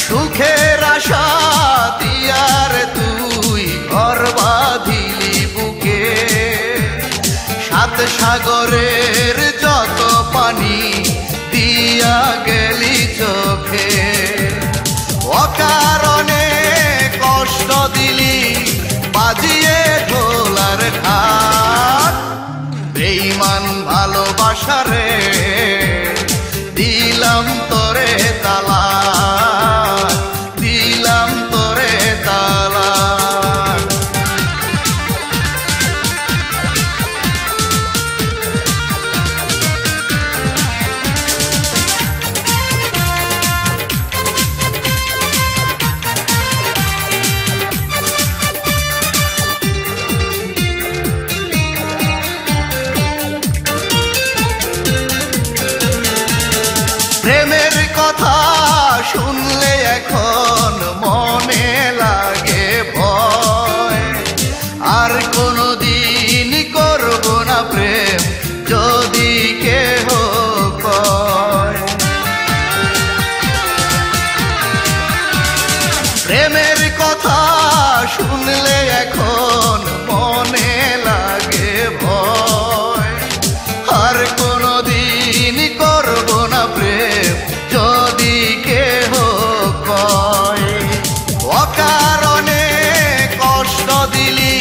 সুখের আশা দিয়ার তুই ঘর বাঁধিলি বুকে, সাত সাগরের যত পানি দিয়া গেলি চোখে। অকারণে কষ্ট দিলি বাজিয়ে ঢোলার ঘাট, বেঈমান ভালোবাসারে দিলাম তোরে তালাক, দিলাম তোরে তালাক। প্রেমের কথা শুনলে এখন মনে লাগে ভয়, আর কোনোদিন করব না প্রেম যদি কেহ কয়। প্রেমের কথা শুনলে এখন মনে লাগে ভয়, আর কোনোদিন করব না প্রেম যদি কেহ কয়। অকারণে কষ্ট দিলি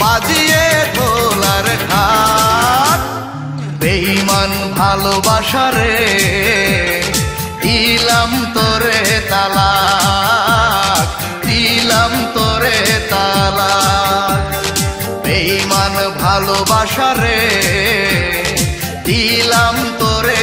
বাজিয়ে ঢোলার ঘাট, বেঈমান ভালোবাসারে দিলাম তোরে তালাক, দিলাম তোরে তালাক। বেঈমান ভালোবাসারে দিলাম তোরে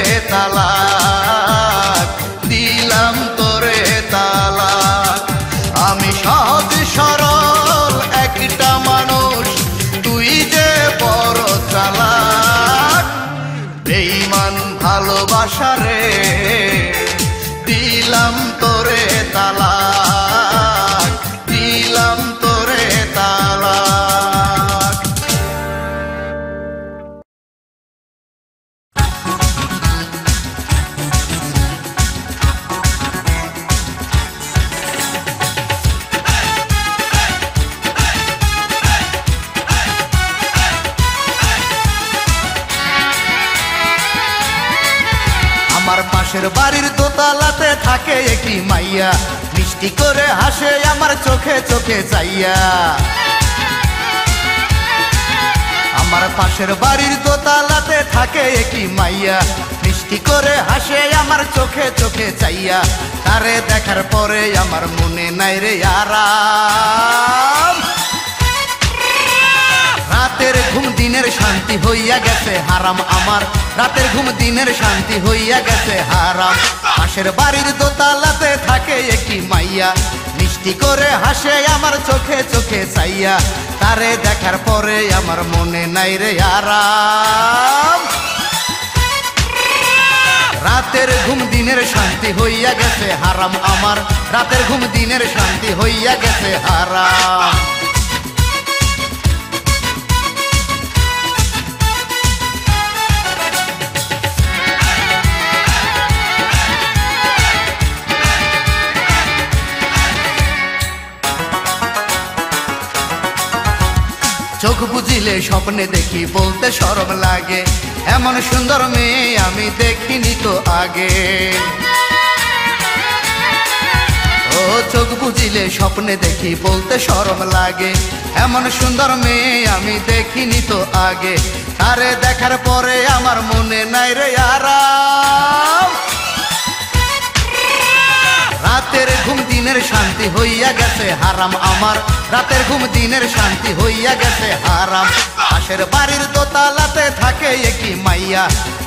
পাশের বাড়ির দোতলাতে থাকে একটি মাইয়া, মিষ্টি করে হাসে আমার চোখে চোখে চাইয়া। আমার পাশের বাড়ির দোতলাতে থাকে একটি মাইয়া, মিষ্টি করে হাসে আমার চোখে চোখে চাইয়া। তারে দেখার পরে আমার মনে নাই রে আরাম। রাতের ঘুম দিনের শান্তি হইয়া গেছে হারাম আমার, রাতের ঘুম দিনের শান্তি হইয়া গেছে হারাম। পাশের বাড়ির দোতলাতে থাকে একটি মাইয়া, মিষ্টি করে হাসে আমার চোখে চোখে চাইয়া। তারে দেখার পরে আমার মনে নাই রে আরাম। রাতের ঘুম দিনের শান্তি হইয়া গেছে হারাম আমার, রাতের ঘুম দিনের শান্তি হইয়া গেছে হারাম। চোখ বুঝিলে স্বপ্নে দেখি বলতে শরম লাগে, এমন সুন্দর মেয়ে আমি দেখিনি তো আগে। ও চোখ বুঝিলে স্বপ্নে দেখি বলতে শরম লাগে, এমন সুন্দর মেয়ে আমি দেখিনি তো আগে। তারে দেখার পরে আমার মনে নাই রে আরাম। রাতের ঘুম দিনের শান্তি হইয়া গেছে হারাম আমার, রাতের ঘুম দিনের শান্তি হইয়া গেছে হারাম। পাশের বাড়ির দোতলাতে থাকে একটি মাইয়া,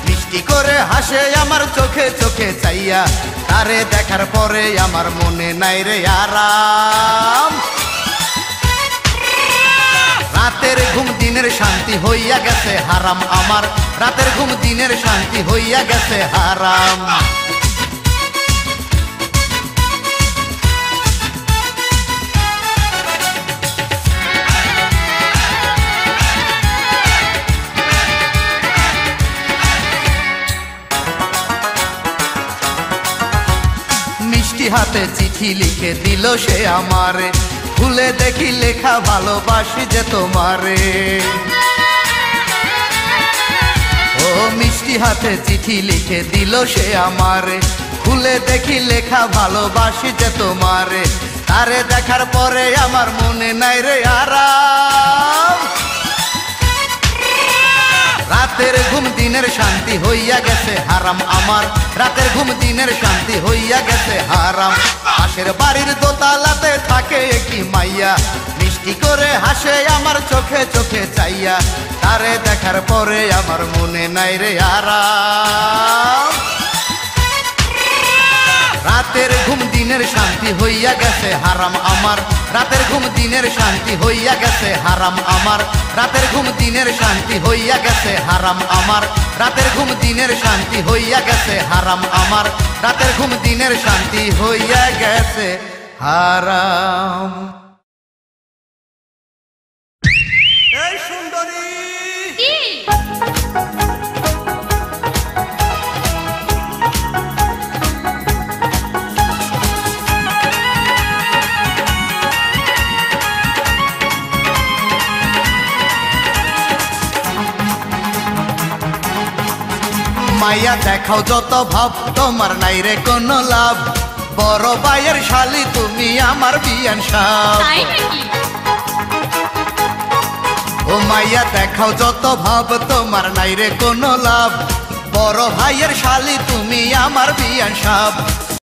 মিষ্টি করে হাসে আমার চোখে চোখে চাইয়া। তারে দেখার পরে আমার মনে নাই রে আরাম। রাতের ঘুম দিনের শান্তি হইয়া গেছে হারাম আমার, রাতের ঘুম দিনের শান্তি হইয়া গেছে হারাম। মিষ্টি হাতে চিঠি লিখে দিল সে আমারে, খুলে দেখি লেখা ভালোবাসি যে তোমারে। ও মিষ্টি হাতে চিঠি লিখে দিল সে আমারে, খুলে দেখি লেখা ভালোবাসি যে তোমারে। তারে দেখার পরে আমার মনে নাই রে আরাম। রাতের ঘুম দিনের শান্তি হইয়া গেছে হারাম আমার, রাতের ঘুম দিনের শান্তি হইয়া গেছে হারাম। পাশের বাড়ির দোতলাতে থাকে একটি মাইয়া, মিষ্টি করে হাসে আমার চোখে চোখে চাইয়া। তারে দেখার পরে আমার মনে নাই রে আরাম। রাতের ঘুম দিনের শান্তি হইয়া গেছে হারাম আমার, রাতের ঘুম দিনের শান্তি হইয়া গেছে হারাম আমার, রাতের ঘুম দিনের শান্তি হইয়া গেছে হারাম আমার, রাতের ঘুম দিনের শান্তি হইয়া গেছে হারাম আমার, রাতের ঘুম দিনের শান্তি হইয়া গেছে হারাম। এই সুন্দরী মাইয়া দেখাও যত ভাব, তোমার নাই রে কোনো লাভ। বড় ভাইয়ের শালি তুমি আমার বিয়ান সাপ। ও মাইয়া দেখাও যত ভাব, তোমার নাই রে কোনো লাভ। বড় ভাইয়ের শালি তুমি আমার বিয়ান সাপ।